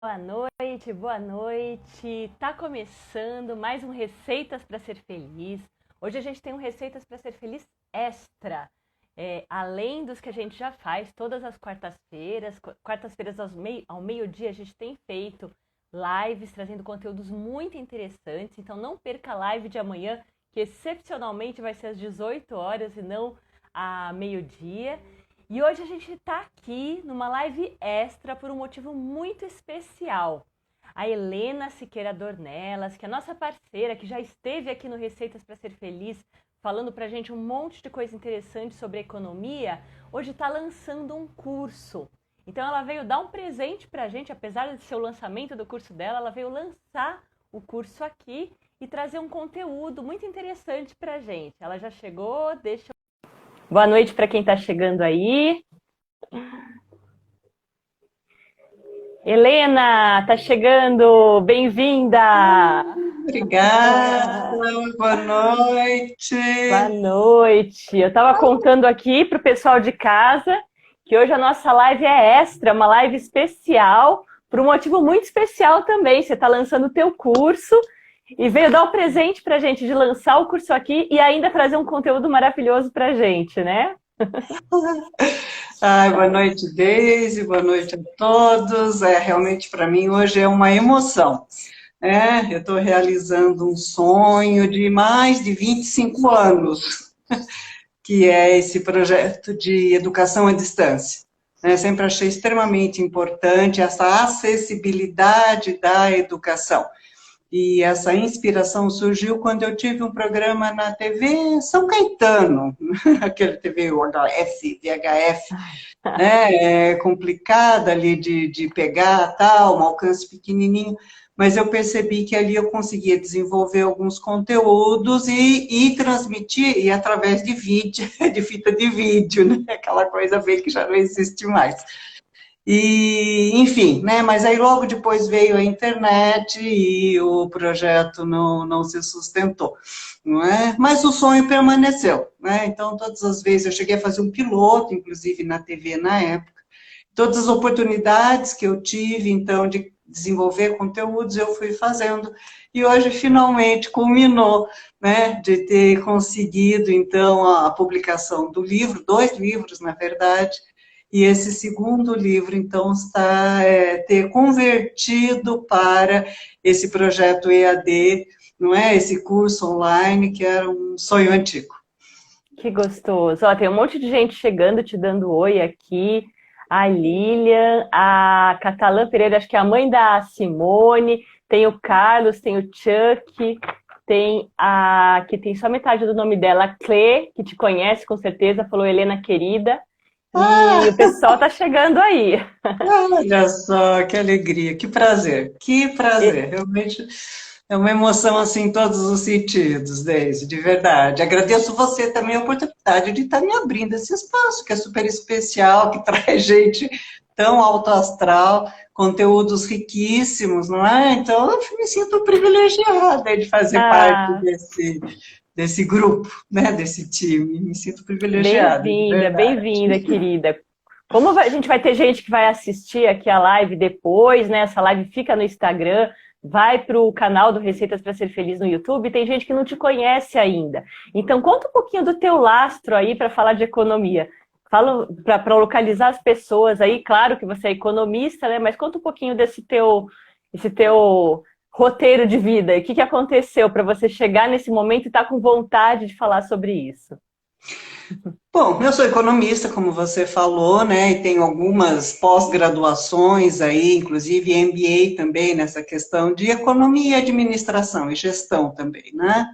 Boa noite, boa noite. Tá começando mais um Receitas para Ser Feliz. Hoje a gente tem um Receitas para Ser Feliz extra. Além dos que a gente já faz todas as quartas-feiras. Quartas-feiras ao meio-dia a gente tem feito lives trazendo conteúdos muito interessantes. Então não perca a live de amanhã, que excepcionalmente vai ser às 18 horas e não a meio-dia. E hoje a gente está aqui numa live extra por um motivo muito especial. A Helena Siqueira Dornelas, que é nossa parceira, que já esteve aqui no Receitas para Ser Feliz, falando para a gente um monte de coisa interessante sobre economia, hoje está lançando um curso. Então ela veio dar um presente para a gente, apesar de ser o lançamento do curso dela, ela veio lançar o curso aqui e trazer um conteúdo muito interessante para a gente. Ela já chegou, deixa eu... Boa noite para quem está chegando aí. Helena, tá chegando, bem-vinda! Obrigada, boa noite. Boa noite. Eu estava contando aqui para o pessoal de casa que hoje a nossa live é extra, uma live especial, por um motivo muito especial também. Você está lançando o teu curso e veio dar um presente para a gente de lançar o curso aqui e ainda trazer um conteúdo maravilhoso para a gente, né? Ai, boa noite, Deise, boa noite a todos. Realmente para mim hoje é uma emoção. Eu estou realizando um sonho de mais de 25 anos, que é esse projeto de educação à distância. Sempre achei extremamente importante essa acessibilidade da educação. E essa inspiração surgiu quando eu tive um programa na TV São Caetano, aquele TV UHF, VHF, né? É complicada ali de pegar, tal, um alcance pequenininho, mas eu percebi que ali eu conseguia desenvolver alguns conteúdos e transmitir, e através de vídeo, de fita de vídeo, né? Aquela coisa bem que já não existe mais. E, enfim, né, mas aí logo depois veio a internet e o projeto não se sustentou, não é? Mas o sonho permaneceu, né? Então, todas as vezes, eu cheguei a fazer um piloto, inclusive na TV na época, todas as oportunidades que eu tive, então, de desenvolver conteúdos, eu fui fazendo, e hoje, finalmente, culminou, né, de ter conseguido, então, a publicação do livro, 2 livros, na verdade, e esse segundo livro, então, está ter convertido para esse projeto EAD, não é? Esse curso online, que era um sonho antigo. Que gostoso. Ó, tem um monte de gente chegando, te dando oi aqui. A Lilian, a Catalã Pereira, acho que é a mãe da Simone. Tem o Carlos, tem o Chuck, tem a que tem só metade do nome dela, a Clê, que te conhece com certeza, falou Helena querida. E o pessoal tá chegando aí. Olha só, que alegria, que prazer, realmente é uma emoção assim em todos os sentidos, Deise, de verdade. Agradeço você também a oportunidade de estar me abrindo esse espaço, que é super especial, que traz gente tão alto astral, conteúdos riquíssimos, não é? Então, eu me sinto privilegiada de fazer parte Ah, desse grupo, né, desse time, me sinto privilegiada, de bem-vinda, verdade. bem-vinda, querida. Como a gente vai ter gente que vai assistir aqui a live depois, né? Essa live fica no Instagram, vai para o canal do Receitas para Ser Feliz no YouTube, tem gente que não te conhece ainda. Então, conta um pouquinho do teu lastro aí para falar de economia. Fala para localizar as pessoas aí, claro que você é economista, né? Mas conta um pouquinho esse teu roteiro de vida. O que aconteceu para você chegar nesse momento e estar com vontade de falar sobre isso? Bom, eu sou economista, como você falou, né, e tenho algumas pós-graduações aí, inclusive MBA também nessa questão de economia, administração e gestão também, né.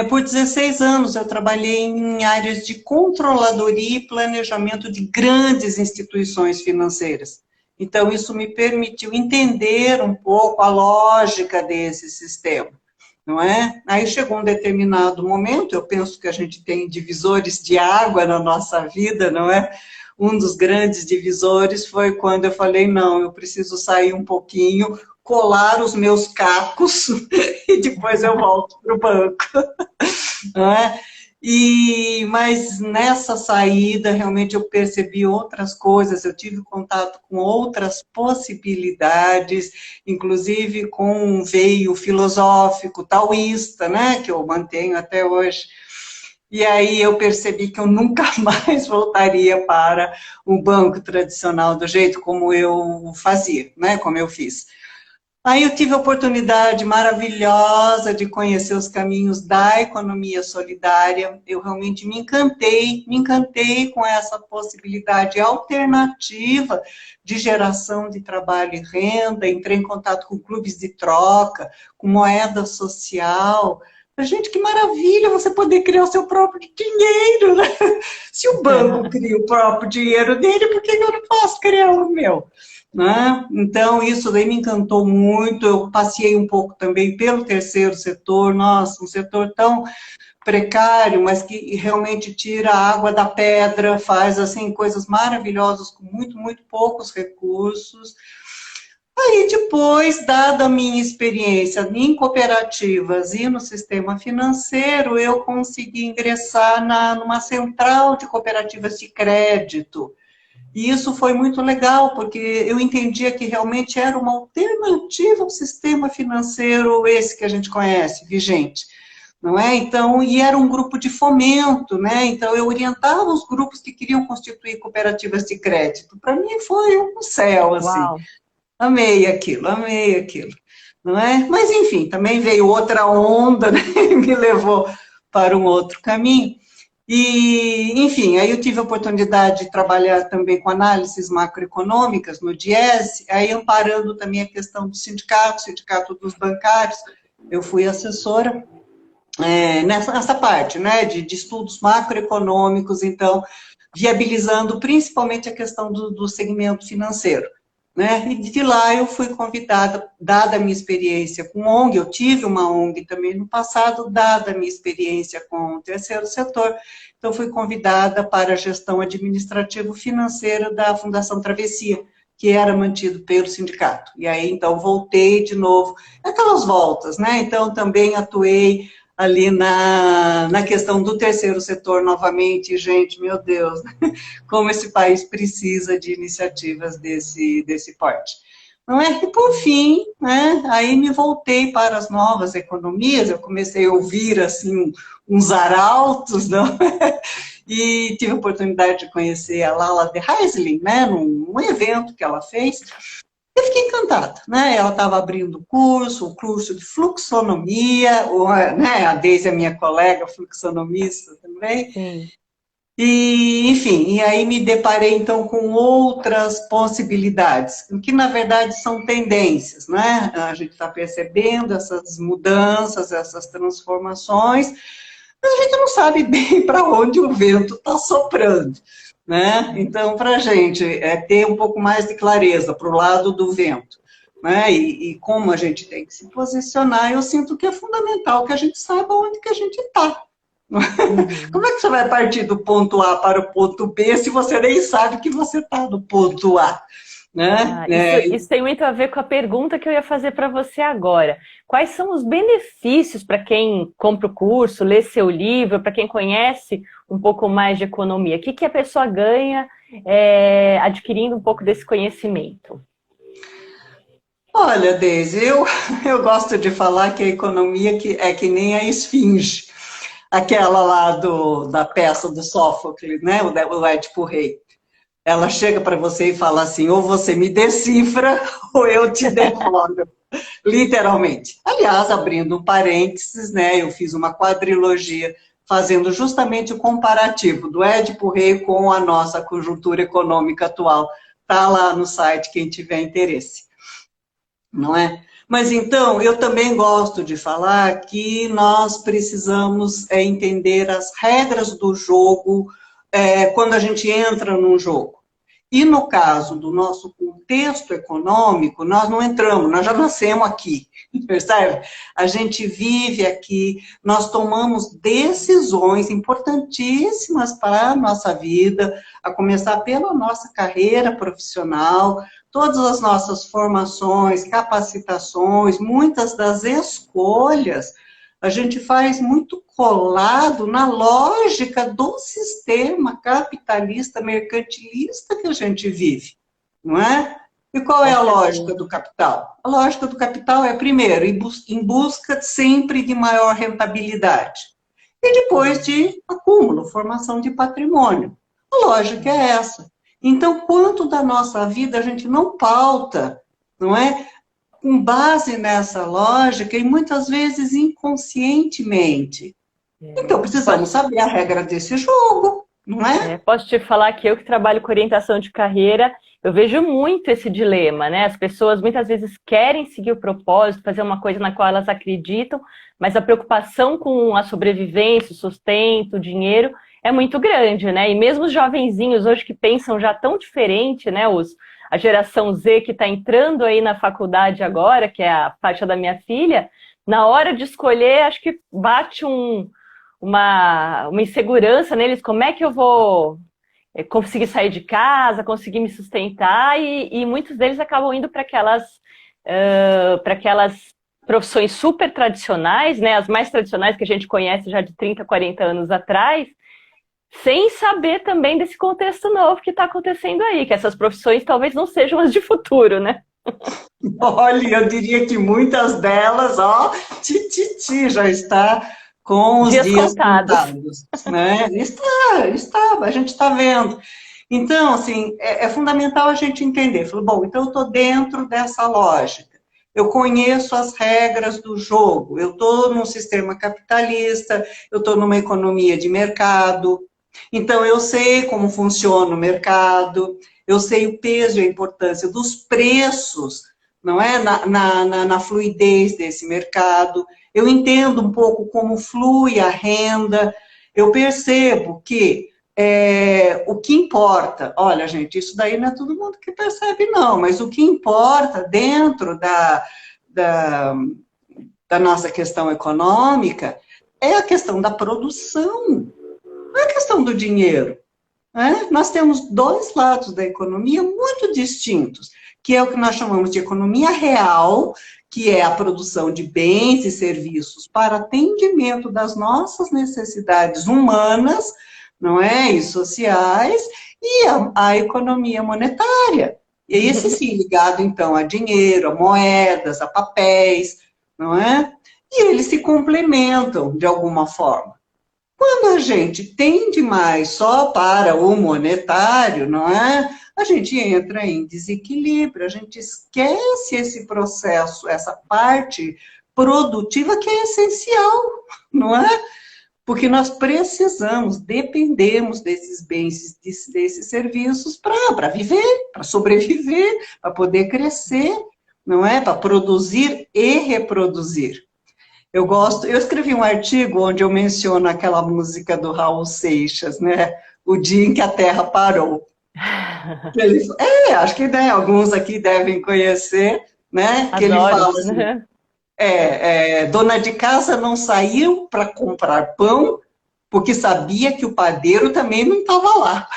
Por 16 anos eu trabalhei em áreas de controladoria e planejamento de grandes instituições financeiras. Então, isso me permitiu entender um pouco a lógica desse sistema, não é? Aí chegou um determinado momento, eu penso que a gente tem divisores de água na nossa vida, não é? Um dos grandes divisores foi quando eu falei, não, eu preciso sair um pouquinho, colar os meus cacos e depois eu volto para o banco, não é? Mas nessa saída, realmente eu percebi outras coisas, eu tive contato com outras possibilidades, inclusive com um veio filosófico taoísta, né, que eu mantenho até hoje. E aí eu percebi que eu nunca mais voltaria para o banco tradicional do jeito como eu fazia, né, como eu fiz. Aí eu tive a oportunidade maravilhosa de conhecer os caminhos da economia solidária. Eu realmente me encantei com essa possibilidade alternativa de geração de trabalho e renda. Entrei em contato com clubes de troca, com moeda social. Gente, que maravilha você poder criar o seu próprio dinheiro, né? Se o banco cria o próprio dinheiro dele, por que eu não posso criar o meu? Né? Então, isso daí me encantou muito. Eu passei um pouco também pelo terceiro setor, nossa, um setor tão precário, mas que realmente tira a água da pedra, faz assim coisas maravilhosas com muito poucos recursos. Aí depois, dada a minha experiência em cooperativas e no sistema financeiro, eu consegui ingressar numa central de cooperativas de crédito. E isso foi muito legal, porque eu entendia que realmente era uma alternativa ao sistema financeiro, esse que a gente conhece, vigente, não é? Então, e era um grupo de fomento, né? Então, eu orientava os grupos que queriam constituir cooperativas de crédito. Para mim, foi um céu, assim. Uau! Amei aquilo, não é? Mas, enfim, também veio outra onda, né? E me levou para um outro caminho. E, enfim, aí eu tive a oportunidade de trabalhar também com análises macroeconômicas no DIES, aí amparando também a questão do sindicato dos bancários. Eu fui assessora nessa parte, né, de estudos macroeconômicos, então, viabilizando principalmente a questão do segmento financeiro. Né? E de lá eu fui convidada, dada a minha experiência com ONG, eu tive uma ONG também no passado, dada a minha experiência com o terceiro setor, então fui convidada para a gestão administrativo-financeira da Fundação Travessia, que era mantido pelo sindicato. E aí, então, voltei de novo, aquelas voltas, né? Então, também atuei ali na questão do terceiro setor novamente, gente, meu Deus, como esse país precisa de iniciativas desse porte. Não é? E, por fim, né, aí me voltei para as novas economias, eu comecei a ouvir, assim, uns arautos, não? E tive a oportunidade de conhecer a Lala de Heisling, né, num evento que ela fez, eu fiquei encantada, né? Ela estava abrindo o curso de fluxonomia, né? A Deise é minha colega, fluxonomista também. Sim. E, enfim, e aí me deparei então com outras possibilidades, que na verdade são tendências, né? A gente está percebendo essas mudanças, essas transformações, mas a gente não sabe bem para onde o vento está soprando, né? Então, para a gente ter um pouco mais de clareza para o lado do vento, né? E como a gente tem que se posicionar, eu sinto que é fundamental que a gente saiba onde que a gente está. Como é que você vai partir do ponto A para o ponto B se você nem sabe que você está no ponto A? Né? Isso tem muito a ver com a pergunta que eu ia fazer para você agora. Quais são os benefícios para quem compra o curso, lê seu livro, para quem conhece um pouco mais de economia? O que a pessoa ganha adquirindo um pouco desse conhecimento? Olha, Deise, eu gosto de falar que a economia é que nem a esfinge, aquela lá da peça do Sófocles, né? O Édipo Rei. Ela chega para você e fala assim, ou você me decifra, ou eu te devoro, literalmente. Aliás, abrindo um parênteses, né, eu fiz uma quadrilogia fazendo justamente o comparativo do Édipo Rei com a nossa conjuntura econômica atual. Está lá no site, quem tiver interesse. Não é? Mas então, eu também gosto de falar que nós precisamos entender as regras do jogo quando a gente entra num jogo. E no caso do nosso contexto econômico, nós não entramos, nós já nascemos aqui, percebe? A gente vive aqui, nós tomamos decisões importantíssimas para a nossa vida, a começar pela nossa carreira profissional, todas as nossas formações, capacitações, muitas das escolhas, a gente faz muito colado na lógica do sistema capitalista, mercantilista que a gente vive, não é? E qual é Com a certeza. lógica do capital? A lógica do capital é, primeiro, em busca sempre de maior rentabilidade. E depois de acúmulo, formação de patrimônio. A lógica é essa. Então, quanto da nossa vida a gente não pauta, não é? Com base nessa lógica e muitas vezes inconscientemente. Então, precisamos Posso, saber a regra desse jogo, não é? posso te falar que eu que trabalho com orientação de carreira, eu vejo muito esse dilema, né? As pessoas muitas vezes querem seguir o propósito, fazer uma coisa na qual elas acreditam, mas a preocupação com a sobrevivência, o sustento, o dinheiro é muito grande, né? E mesmo os jovenzinhos hoje que pensam já tão diferente, né? A geração Z que está entrando aí na faculdade agora, que é a faixa da minha filha, na hora de escolher, acho que bate uma insegurança neles, como é que eu vou conseguir sair de casa, conseguir me sustentar, e muitos deles acabam indo para aquelas profissões super tradicionais, né, as mais tradicionais que a gente conhece já de 30, 40 anos atrás, sem saber também desse contexto novo que está acontecendo aí, que essas profissões talvez não sejam as de futuro, né? Olha, eu diria que muitas delas, ó, já está com os Dias dias contados. contados, né? A gente está vendo. Então, assim, é fundamental a gente entender. Falou, bom, então eu estou dentro dessa lógica. Eu conheço as regras do jogo. Eu estou num sistema capitalista, eu estou numa economia de mercado. Então, eu sei como funciona o mercado, eu sei o peso e a importância dos preços, não é? Na fluidez desse mercado. Eu entendo um pouco como flui a renda, eu percebo que o que importa, olha, gente, isso daí não é todo mundo que percebe, não, mas o que importa dentro da, da nossa questão econômica é a questão da produção, não é a questão do dinheiro. Né? Nós temos dois lados da economia muito distintos, que é o que nós chamamos de economia real, que é a produção de bens e serviços para atendimento das nossas necessidades humanas, não é? E sociais, e a economia monetária. E esse sim, ligado então a dinheiro, a moedas, a papéis, não é? E eles se complementam de alguma forma. Quando a gente tende mais só para o monetário, não é? A gente entra em desequilíbrio, a gente esquece esse processo, essa parte produtiva que é essencial, não é? Porque nós precisamos, dependemos desses bens, desses serviços para viver, para sobreviver, para poder crescer, não é? Para produzir e reproduzir. Eu escrevi um artigo onde eu menciono aquela música do Raul Seixas, né? O dia em que a Terra parou. Acho que né, alguns aqui devem conhecer, né? Que ele Adoro. fala assim, dona de casa não saiu para comprar pão porque sabia que o padeiro também não estava lá,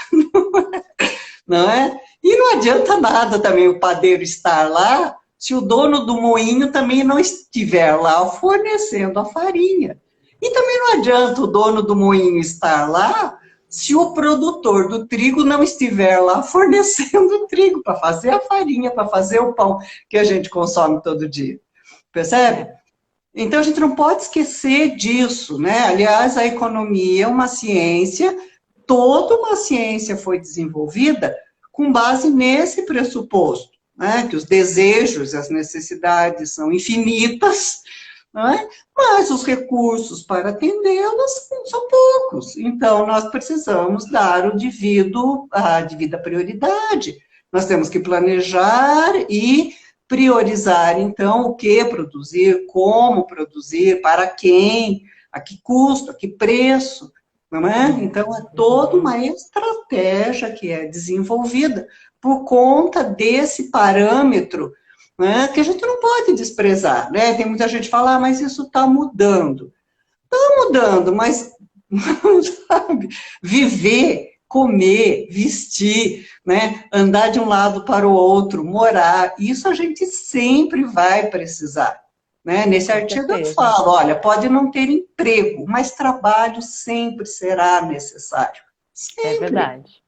não é? E não adianta nada também o padeiro estar lá se o dono do moinho também não estiver lá fornecendo a farinha. E também não adianta o dono do moinho estar lá se o produtor do trigo não estiver lá fornecendo o trigo para fazer a farinha, para fazer o pão que a gente consome todo dia. Percebe? Então a gente não pode esquecer disso, né? Aliás, a economia é uma ciência, toda uma ciência foi desenvolvida com base nesse pressuposto, né? Que os desejos e as necessidades são infinitas, né? Mas os recursos para atendê-las são poucos. Então, nós precisamos dar a devida prioridade. Nós temos que planejar e priorizar, então, o que produzir, como produzir, para quem, a que custo, a que preço, não é? Então, é toda uma estratégia que é desenvolvida por conta desse parâmetro, né, que a gente não pode desprezar, né? Tem muita gente que fala, mas isso está mudando. Está mudando, mas, sabe, viver, comer, vestir, né, andar de um lado para o outro, morar, isso a gente sempre vai precisar. né? Nesse Com artigo eu certeza. falo, olha, pode não ter emprego, mas trabalho sempre será necessário. É Sempre, verdade.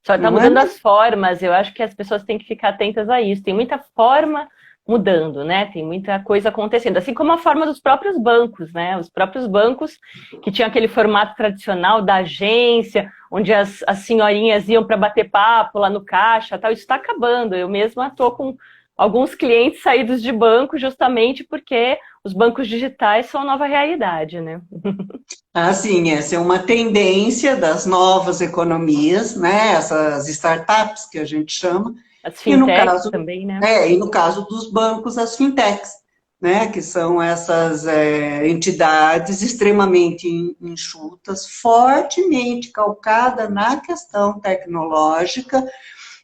Só está não é? mudando as formas, eu acho que as pessoas têm que ficar atentas a isso. Tem muita forma mudando, né? Tem muita coisa acontecendo. Assim como a forma dos próprios bancos, né? Os próprios bancos que tinham aquele formato tradicional da agência, onde as senhorinhas iam para bater papo lá no caixa, tal, isso está acabando. Eu mesma estou com alguns clientes saídos de banco justamente porque os bancos digitais são a nova realidade, né? Assim, essa é uma tendência das novas economias, né? Essas startups que a gente chama, As e no fintechs caso, também, né? e no caso dos bancos, as fintechs, né? Que são essas entidades extremamente enxutas, fortemente calcadas na questão tecnológica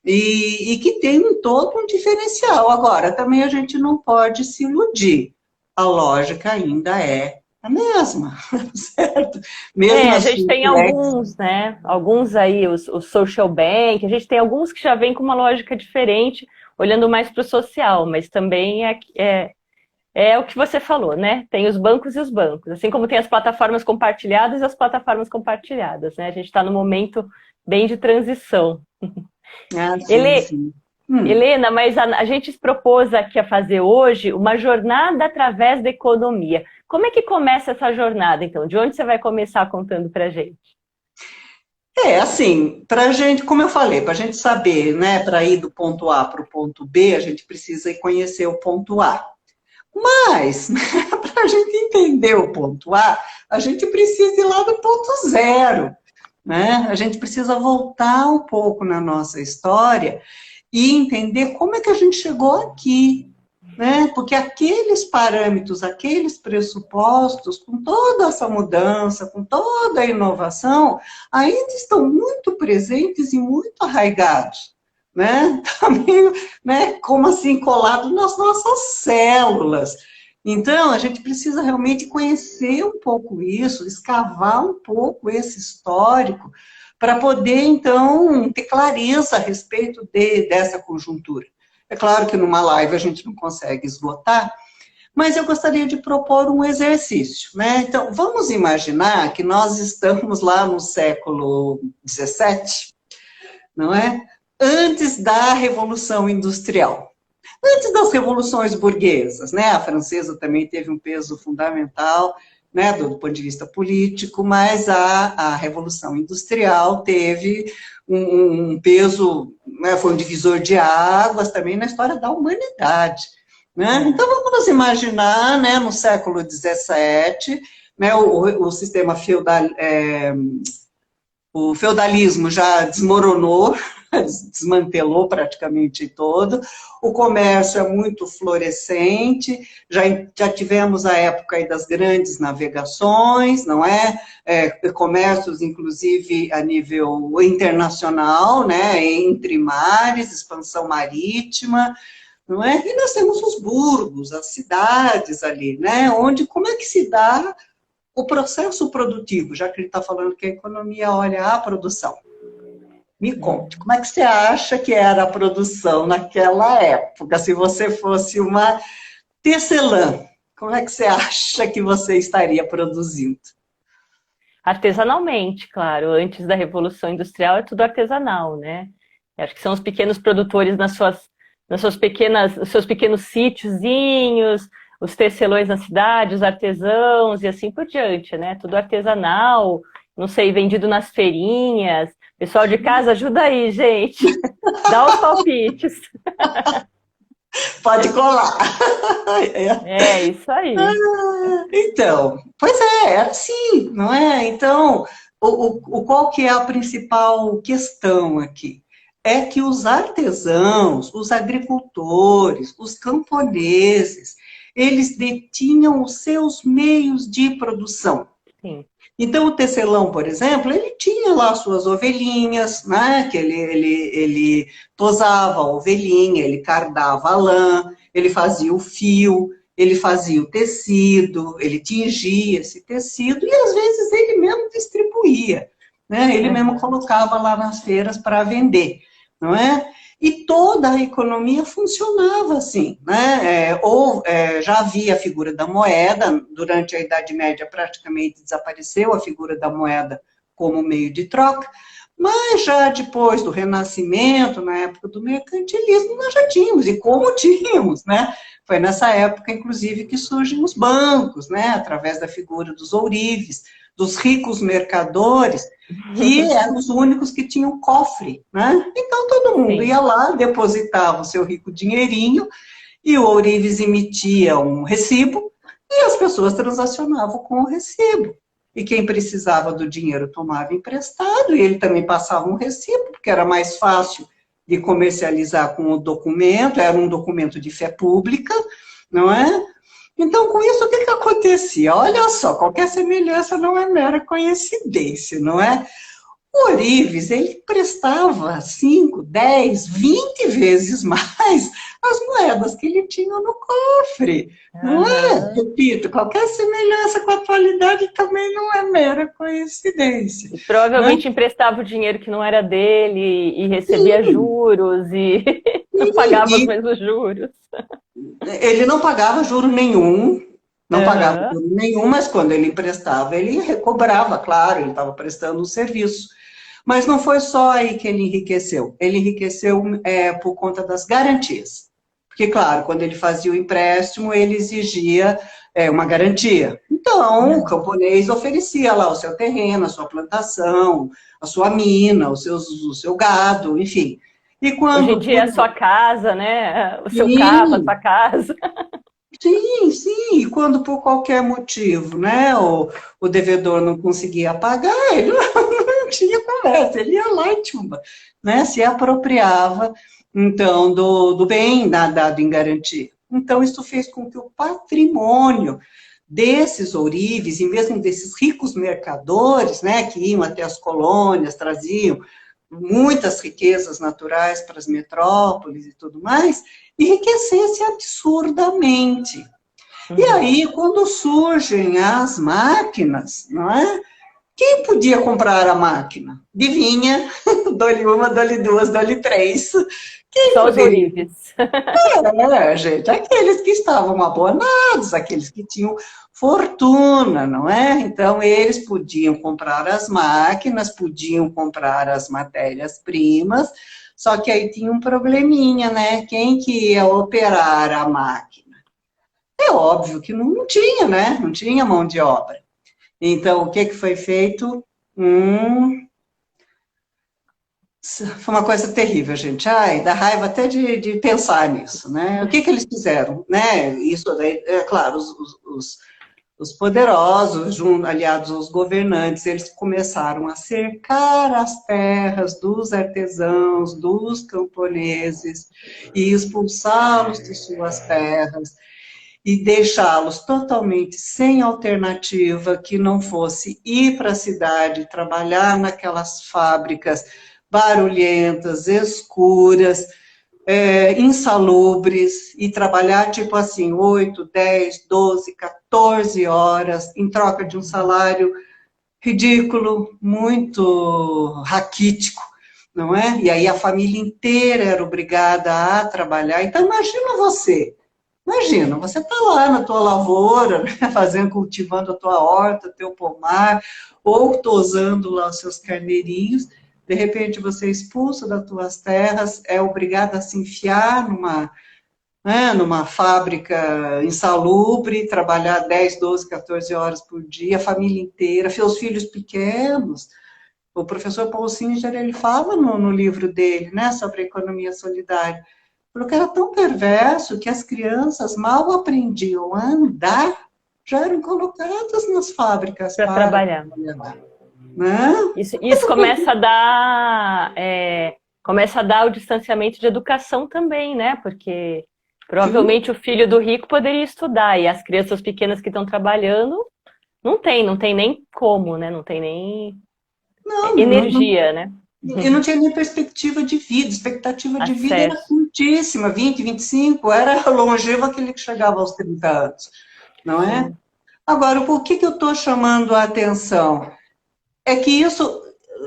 e que tem todo um diferencial. Agora, também a gente não pode se iludir. A lógica ainda é a mesma, certo? Mesmo A as gente tem fintechs. alguns, né? Alguns aí, o social bank, a gente tem alguns que já vêm com uma lógica diferente, olhando mais para o social, mas também é o que você falou, né? Tem os bancos e os bancos, assim como tem as plataformas compartilhadas e as plataformas compartilhadas, né? A gente está no momento bem de transição. Ah, sim, Ele, sim. Helena, mas a gente se propôs aqui a fazer hoje uma jornada através da economia. Como é que começa essa jornada, então? De onde você vai começar contando para a gente? Assim, para a gente, como eu falei, para a gente saber, né, para ir do ponto A para o ponto B, a gente precisa ir conhecer o ponto A. Mas, para a gente entender o ponto A, a gente precisa ir lá do ponto zero, né? A gente precisa voltar um pouco na nossa história e entender como é que a gente chegou aqui, né? Porque aqueles parâmetros, aqueles pressupostos, com toda essa mudança, com toda a inovação, ainda estão muito presentes e muito arraigados, né? Também, né? Como assim, colado nas nossas células. Então, a gente precisa realmente conhecer um pouco isso, escavar um pouco esse histórico, para poder, então, ter clareza a respeito dessa conjuntura. É claro que numa live a gente não consegue esgotar, mas eu gostaria de propor um exercício, né? Então, vamos imaginar que nós estamos lá no século XVII, não é? Antes da Revolução Industrial. Antes das revoluções burguesas, né? A francesa também teve um peso fundamental, né, do ponto de vista político, mas a Revolução Industrial teve um peso, né, foi um divisor de águas também na história da humanidade. Né? É. Então, vamos nos imaginar, né, no século XVII, né, o sistema feudal, o feudalismo já desmoronou, desmantelou praticamente todo, o comércio é muito florescente, já tivemos a época aí das grandes navegações, não é? Comércios, inclusive, a nível internacional, né? Entre mares, expansão marítima, não é? E nós temos os burgos, as cidades ali, né? Onde, como é que se dá o processo produtivo, já que ele está falando que a economia olha a produção. Me conte, como é que você acha que era a produção naquela época? Se você fosse uma tecelã, como é que você acha que você estaria produzindo? Artesanalmente, claro. Antes da Revolução Industrial é tudo artesanal, né? Eu acho que são os pequenos produtores nas suas pequenas, os seus pequenos sítiozinhos, os tecelões na cidade, os artesãos e assim por diante, né? Tudo artesanal, não sei, vendido nas feirinhas. Pessoal de casa, ajuda aí, gente. Dá os palpites. Pode colar. É, isso aí. Então, pois é assim, não é? Então, qual que é a principal questão aqui? É que os artesãos, os agricultores, os camponeses, eles detinham os seus meios de produção. Sim. Então, o tecelão, por exemplo, ele tinha lá suas ovelhinhas, né? Que ele tosava a ovelhinha, ele cardava a lã, ele fazia o fio, ele fazia o tecido, ele tingia esse tecido e às vezes ele mesmo distribuía, né? Ele mesmo Uhum. colocava lá nas feiras para vender, não é? E toda a economia funcionava assim, né? Já havia a figura da moeda, durante a Idade Média praticamente desapareceu a figura da moeda como meio de troca, mas já depois do Renascimento, na época do mercantilismo, nós já tínhamos, e como tínhamos, né? Foi nessa época, inclusive, que surgem os bancos, né? Através da figura dos ourives, dos ricos mercadores, que eram os únicos que tinham cofre, né? Então, todo mundo ia lá, depositava o seu rico dinheirinho, e o ourives emitia um recibo, e as pessoas transacionavam com o recibo. E quem precisava do dinheiro tomava emprestado, e ele também passava um recibo, porque era mais fácil de comercializar com o documento, era um documento de fé pública, não é? Então, com isso, o que acontecia? Olha só, qualquer semelhança não é mera coincidência, não é? O ourives, ele prestava 5, 10, 20 vezes mais as moedas que ele tinha no cofre, não é? Repito, qualquer semelhança com a atualidade também não é mera coincidência. E provavelmente emprestava o dinheiro que não era dele e recebia juros e não pagava os mesmos juros. Ele não pagava juro nenhum, mas quando ele emprestava, ele recobrava, claro, ele estava prestando um serviço. Mas não foi só aí que ele enriqueceu. Ele enriqueceu por conta das garantias. Porque, claro, quando ele fazia o empréstimo, ele exigia uma garantia. Então, o camponês oferecia lá o seu terreno, a sua plantação, a sua mina, o seu gado, enfim. E quando hoje em dia é a sua casa, né? O seu carro, a sua casa. Sim, sim, e quando por qualquer motivo, né, o devedor não conseguia pagar, ele não tinha conversa, ele ia lá e tchumba, né, se apropriava, então, do bem dado em garantia. Então, isso fez com que o patrimônio desses ourives, e mesmo desses ricos mercadores, né, que iam até as colônias, traziam muitas riquezas naturais para as metrópoles e tudo mais, enriquecesse absurdamente. E aí, quando surgem as máquinas, não é? Quem podia comprar a máquina? Adivinha? Dole uma, dole duas, dole três. Quem Só poderia? os ourives. Gente, aqueles que estavam abonados, aqueles que tinham fortuna, não é? Então, eles podiam comprar as máquinas, podiam comprar as matérias-primas, só que aí tinha um probleminha, né? Quem que ia operar a máquina? É óbvio que não tinha, né? Não tinha mão de obra. Então, o que foi feito? Foi uma coisa terrível, gente. Ai, dá raiva até de pensar nisso, né? O que eles fizeram, né? Isso, é claro, os poderosos, aliados aos governantes, eles começaram a cercar as terras dos artesãos, dos camponeses, e expulsá-los de suas terras, e deixá-los totalmente sem alternativa, que não fosse ir para a cidade, trabalhar naquelas fábricas barulhentas, escuras, insalubres, e trabalhar tipo assim, 8, 10, 12, 14 horas, em troca de um salário ridículo, muito raquítico, não é? E aí a família inteira era obrigada a trabalhar. Então imagina, você está lá na tua lavoura, né, cultivando a tua horta, teu pomar, ou tosando lá os seus carneirinhos, de repente você é expulso das tuas terras, é obrigado a se enfiar numa fábrica insalubre, trabalhar 10, 12, 14 horas por dia, a família inteira, seus filhos pequenos. O professor Paul Singer, ele fala no livro dele, né, sobre a economia solidária, porque era tão perverso que as crianças mal aprendiam a andar, já eram colocadas nas fábricas para trabalhar. Né? Isso começa a dar o distanciamento de educação também, né? Porque provavelmente o filho do rico poderia estudar e as crianças pequenas que estão trabalhando não tem nem como, né? Não tem nem energia, né? E não tinha nem perspectiva de vida, expectativa de vida era curtíssima, 20, 25, era longevo aquele que chegava aos 30 anos, não é? Agora, por que eu estou chamando a atenção? É que isso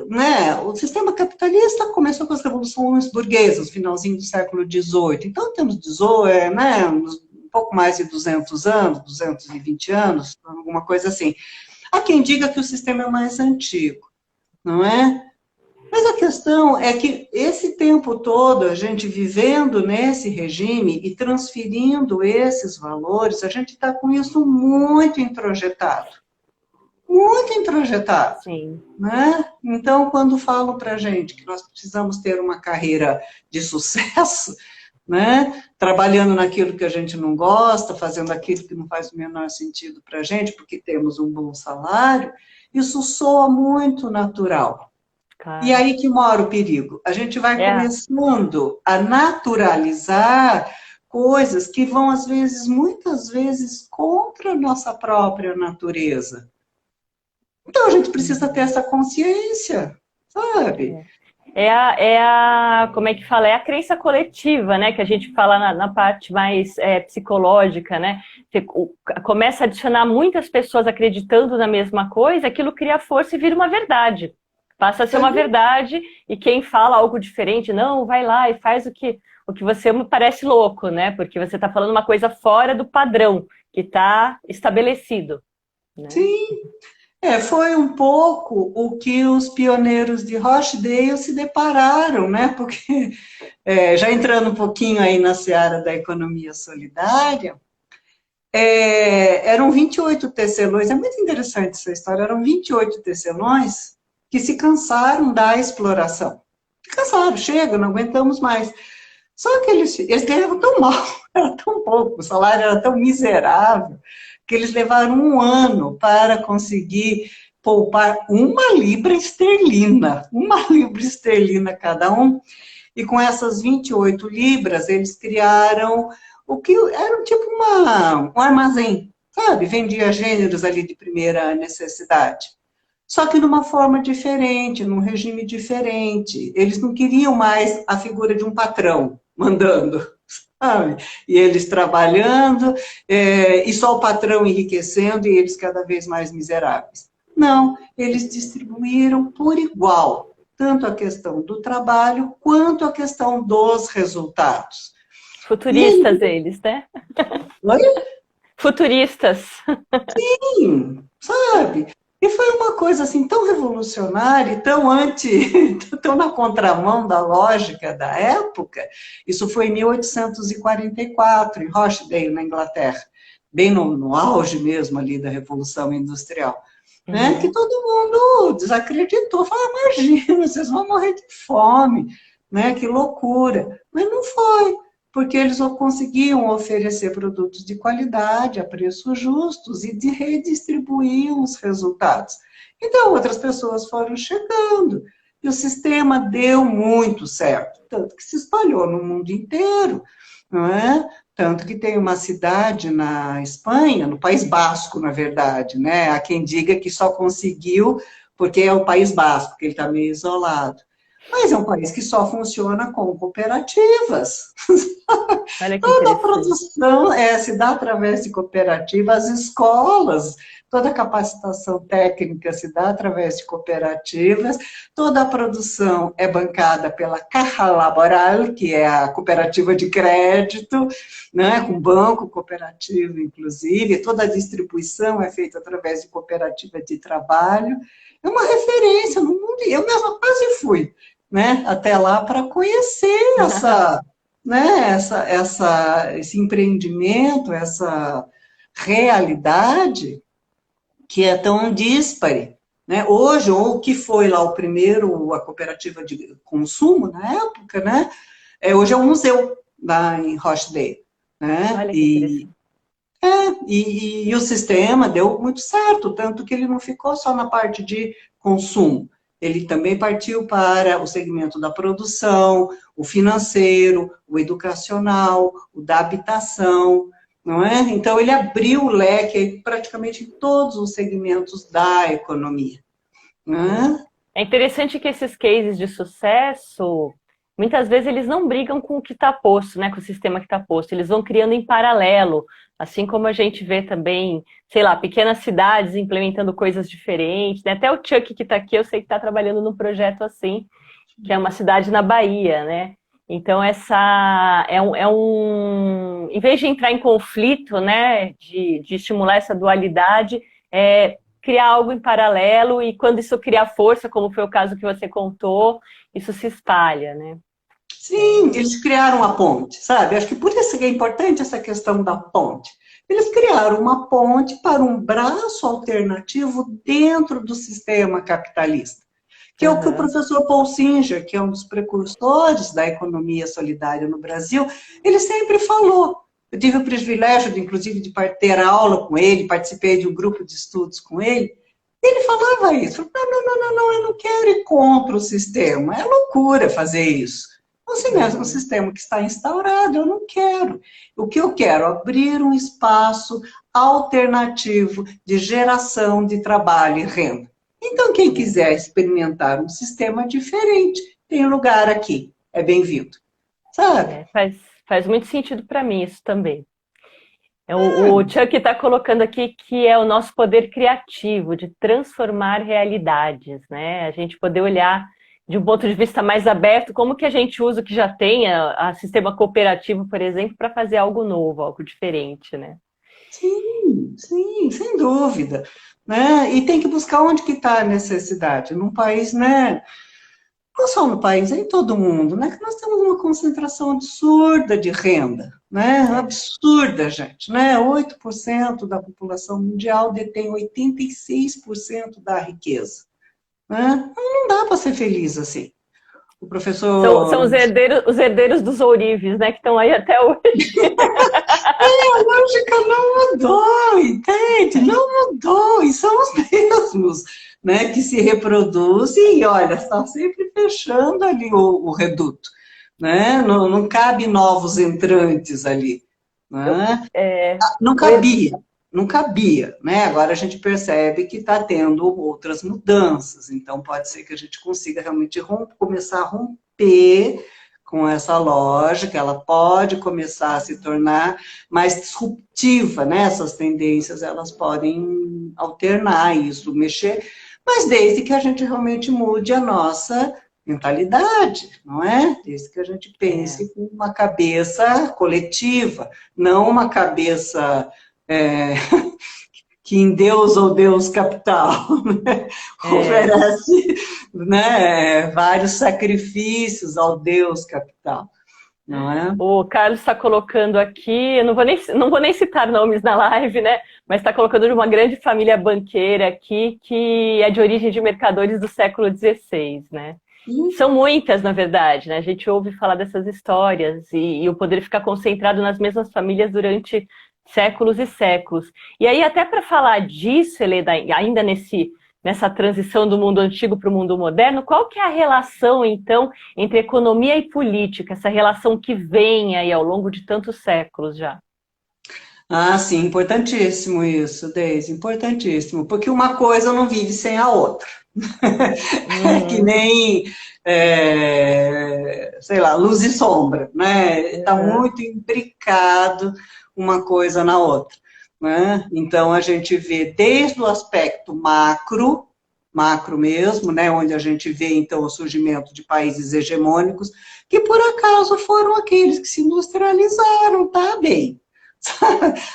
né, o sistema capitalista começou com as revoluções burguesas, finalzinho do século XVIII. Então, temos 18, né, um pouco mais de 200 anos, 220 anos, alguma coisa assim. Há quem diga que o sistema é mais antigo, não é? Mas a questão é que esse tempo todo, a gente vivendo nesse regime e transferindo esses valores, a gente está com isso muito introjetado. Muito introjetado. Sim. Né? Então, quando falo para a gente que nós precisamos ter uma carreira de sucesso, né? Trabalhando naquilo que a gente não gosta, fazendo aquilo que não faz o menor sentido para a gente, porque temos um bom salário, isso soa muito natural. Claro. E aí que mora o perigo. A gente vai começando a naturalizar coisas que vão, às vezes, muitas vezes, contra a nossa própria natureza. Então, a gente precisa ter essa consciência, sabe? Como é que fala? É a crença coletiva, né? Que a gente fala na parte mais psicológica, né? Você começa a adicionar muitas pessoas acreditando na mesma coisa, aquilo cria força e vira uma verdade. Passa a ser uma verdade, e quem fala algo diferente, não, vai lá e faz o que você me parece louco, né? Porque você está falando uma coisa fora do padrão, que está estabelecido. Né? Sim. Foi um pouco o que os pioneiros de Rochdale se depararam, né? Porque, já entrando um pouquinho aí na seara da economia solidária, eram 28 tecelões, é muito interessante essa história, eram 28 tecelões que se cansaram da exploração. Se cansaram, chega, não aguentamos mais. Só que eles ganhavam tão mal, era tão pouco, o salário era tão miserável, que eles levaram 1 ano para conseguir poupar 1 libra esterlina cada um, e com essas 28 libras, eles criaram o que era tipo um armazém, sabe? Vendia gêneros ali de primeira necessidade. Só que de uma forma diferente, num regime diferente. Eles não queriam mais a figura de um patrão mandando, sabe? E eles trabalhando, e só o patrão enriquecendo e eles cada vez mais miseráveis. Não, eles distribuíram por igual, tanto a questão do trabalho quanto a questão dos resultados. Futuristas eles, né? Oi? Futuristas. Sim, sabe? E foi uma coisa assim tão revolucionária, tão na contramão da lógica da época. Isso foi em 1844, em Rochdale, na Inglaterra, bem no auge mesmo ali da Revolução Industrial, né? Que todo mundo desacreditou, falou, imagina, vocês vão morrer de fome, né? Que loucura. Mas não foi, porque eles conseguiam oferecer produtos de qualidade, a preços justos, e de redistribuir os resultados. Então, outras pessoas foram chegando, e o sistema deu muito certo, tanto que se espalhou no mundo inteiro, não é? Tanto que tem uma cidade na Espanha, no País Basco, na verdade, né? Há quem diga que só conseguiu porque é o País Basco, que ele está meio isolado. Mas é um país que só funciona com cooperativas. Toda a produção se dá através de cooperativas, as escolas, toda a capacitação técnica se dá através de cooperativas, toda a produção é bancada pela Caja Laboral, que é a cooperativa de crédito, né, com banco cooperativo, inclusive, toda a distribuição é feita através de cooperativa de trabalho. É uma referência no mundo, e eu mesma quase fui, né, até lá para conhecer esse empreendimento, essa realidade que é tão díspare, né? Hoje, ou o que foi lá a cooperativa de consumo na época, né? Hoje é um museu lá em Rochdale, né? Olha que E o sistema deu muito certo, tanto que ele não ficou só na parte de consumo, ele também partiu para o segmento da produção, o financeiro, o educacional, o da habitação, não é? Então, ele abriu o leque praticamente em todos os segmentos da economia. Não é? É interessante que esses cases de sucesso, muitas vezes eles não brigam com o que está posto, né, com o sistema que está posto, eles vão criando em paralelo Assim como a gente vê também, sei lá, pequenas cidades implementando coisas diferentes, né? Até o Chuck que está aqui, eu sei que está trabalhando num projeto assim, que é uma cidade na Bahia, né? Então, em vez de entrar em conflito, né, de estimular essa dualidade, criar algo em paralelo e quando isso criar força, como foi o caso que você contou, isso se espalha, né? Sim, eles criaram a ponte, sabe? Acho que por isso que é importante essa questão da ponte. Eles criaram uma ponte para um braço alternativo dentro do sistema capitalista, que é o que o Uhum. professor Paul Singer, que é um dos precursores da economia solidária no Brasil, ele sempre falou. Eu tive o privilégio, inclusive, de ter aula com ele, participei de um grupo de estudos com ele. Ele falava isso. Não, não, não, não, não, eu não quero ir contra o sistema. É loucura fazer isso. Assim mesmo, o sistema que está instaurado, eu não quero. O que eu quero? Abrir um espaço alternativo de geração de trabalho e renda. Então, quem quiser experimentar um sistema diferente, tem lugar aqui. É bem-vindo. Sabe? Faz muito sentido para mim isso também. O Chuck está colocando aqui que é o nosso poder criativo de transformar realidades, né? A gente poder olhar de um ponto de vista mais aberto como que a gente usa o que já tem, a sistema cooperativo, por exemplo, para fazer algo novo, algo diferente, né? Sim, sim, sem dúvida. Né? E tem que buscar onde que está a necessidade. Num país, né? Não só no país, é em todo mundo, né? Que nós temos uma concentração absurda de renda, né? Absurda, gente, né? 8% da população mundial detém 86% da riqueza, né? Não dá para ser feliz assim. O São professor... os herdeiros dos ourives, né? Que estão aí até hoje. A lógica não mudou, entende? Não mudou, e são os mesmos, né, que se reproduzem e, olha, está sempre fechando ali o reduto, né? Não, não cabe novos entrantes ali, Eu, né? é, Não eu, cabia, não cabia, né? Agora a gente percebe que está tendo outras mudanças, então pode ser que a gente consiga realmente começar a romper com essa lógica, ela pode começar a se tornar mais disruptiva, né? Essas tendências, elas podem alternar isso, mexer, mas desde que a gente realmente mude a nossa mentalidade, não é? Desde que a gente pense com uma cabeça coletiva, não uma cabeça que em Deus ou Deus capital, né? Oferece, né, vários sacrifícios ao Deus capital, não é? O Carlos está colocando aqui, eu não vou nem citar nomes na live, né? Mas está colocando de uma grande família banqueira aqui, que é de origem de mercadores do século XVI, né? São muitas, na verdade, né? A gente ouve falar dessas histórias e o poder ficar concentrado nas mesmas famílias durante séculos e séculos. E aí, até para falar disso, Helena, ainda nessa transição do mundo antigo para o mundo moderno, qual que é a relação, então, entre economia e política, essa relação que vem aí ao longo de tantos séculos já? Ah, sim, importantíssimo isso, Deise, importantíssimo, porque uma coisa não vive sem a outra. É que nem, sei lá, luz e sombra, né? Está muito imbricado uma coisa na outra, né? Então, a gente vê desde o aspecto macro, macro mesmo, né? Onde a gente vê, então, o surgimento de países hegemônicos, que por acaso foram aqueles que se industrializaram, tá bem.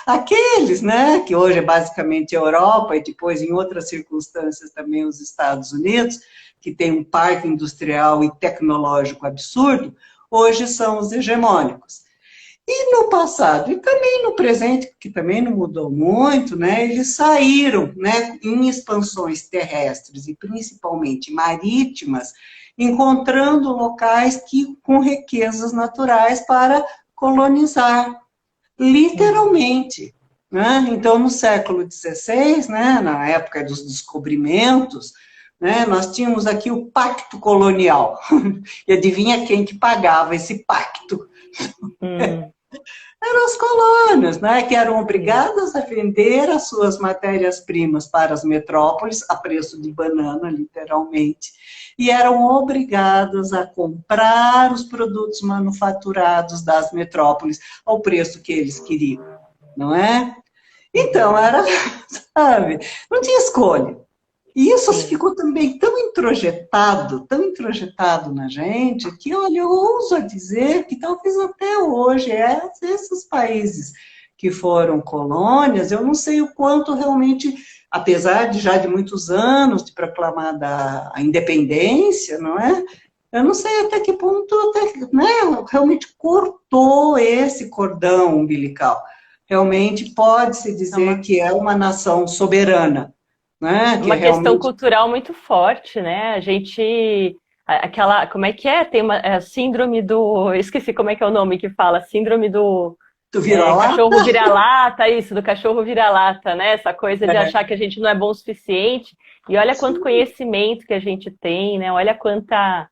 Aqueles, né, que hoje é basicamente a Europa e depois em outras circunstâncias também os Estados Unidos, que tem um parque industrial e tecnológico absurdo, hoje são os hegemônicos. E no passado, e também no presente, que também não mudou muito, né, eles saíram, né, em expansões terrestres e principalmente marítimas, encontrando locais com riquezas naturais para colonizar. Literalmente. Né? Então, no século XVI, né, na época dos descobrimentos, né, nós tínhamos aqui o pacto colonial. E adivinha quem que pagava esse pacto? Eram as colônias, né, que eram obrigadas a vender as suas matérias-primas para as metrópoles, a preço de banana, literalmente, e eram obrigadas a comprar os produtos manufaturados das metrópoles ao preço que eles queriam. não é? Então, era, sabe, não tinha escolha. E isso Sim. ficou também tão introjetado na gente, que, olha, eu ouso a dizer que talvez até hoje, esses países que foram colônias, eu não sei o quanto realmente, apesar de já de muitos anos de proclamada a independência, não é? Eu não sei até que ponto, né, realmente cortou esse cordão umbilical. Realmente pode-se É dizer que é uma nação soberana, né? Que uma questão realmente cultural muito forte, né? A gente, aquela, como é que é? Tem uma síndrome do, esqueci como é que é o nome que fala, síndrome do tu vira lá, cachorro vira-lata, isso, do cachorro vira-lata, né? Essa coisa de é, achar que a gente não é bom o suficiente. E olha quanto conhecimento que a gente tem, né? Olha quanta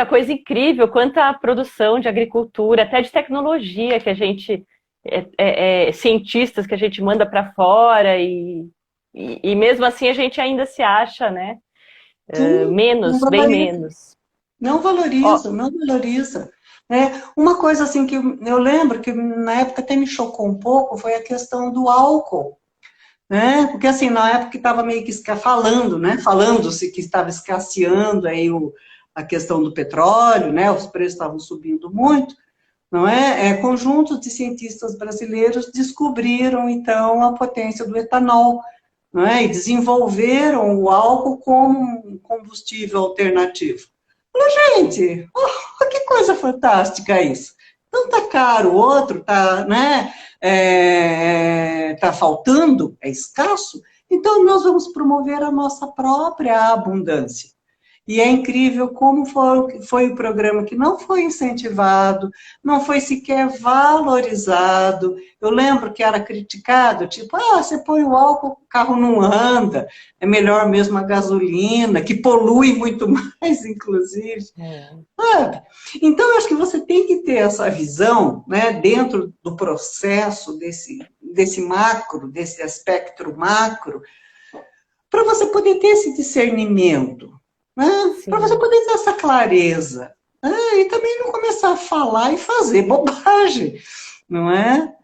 coisa incrível, quanta produção de agricultura, até de tecnologia que a gente, cientistas que a gente manda para fora e mesmo assim a gente ainda se acha, né? sim, não Menos, bem valoriza, menos. não Ó, valoriza, não valoriza. Uma coisa assim que eu lembro que na época até me chocou um pouco foi a questão do álcool, né? Porque assim, na época que estava meio que falando, né? Falando-se que estava escasseando aí a questão do petróleo, né? Os preços estavam subindo muito, não é? Conjuntos de cientistas brasileiros descobriram então a potência do etanol, não é? E desenvolveram o álcool como um combustível alternativo. Gente, que coisa fantástica isso. Então tá caro, o outro tá, né, tá faltando, é escasso, então nós vamos promover a nossa própria abundância. E é incrível como foi o programa que não foi incentivado, não foi sequer valorizado. Eu lembro que era criticado, tipo, você põe o álcool, o carro não anda, é melhor mesmo a gasolina, que polui muito mais, inclusive. é, Sabe? Então, eu acho que você tem que ter essa visão, né, dentro do processo desse macro, desse espectro macro, para você poder ter esse discernimento, né? Para você sim. poder ter essa clareza, né? E também não começar a falar e fazer bobagem, não é?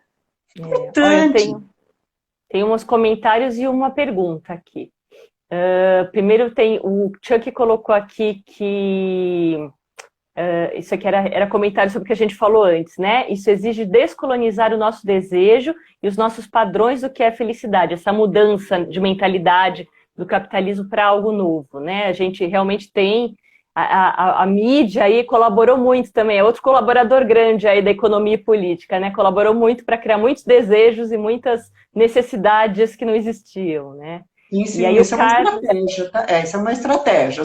Olha, Importante. tem uns comentários e uma pergunta aqui. Primeiro tem o Chuck colocou aqui que isso aqui era comentário sobre o que a gente falou antes, né? Isso exige descolonizar o nosso desejo e os nossos padrões do que é felicidade, essa mudança de mentalidade do capitalismo para algo novo, né? A gente realmente tem a mídia aí colaborou muito também, é outro colaborador grande aí da economia e política, né? Colaborou muito para criar muitos desejos e muitas necessidades que não existiam, né? Sim, E sim, aí o isso é uma Carlos estratégia, tá? Isso é uma estratégia,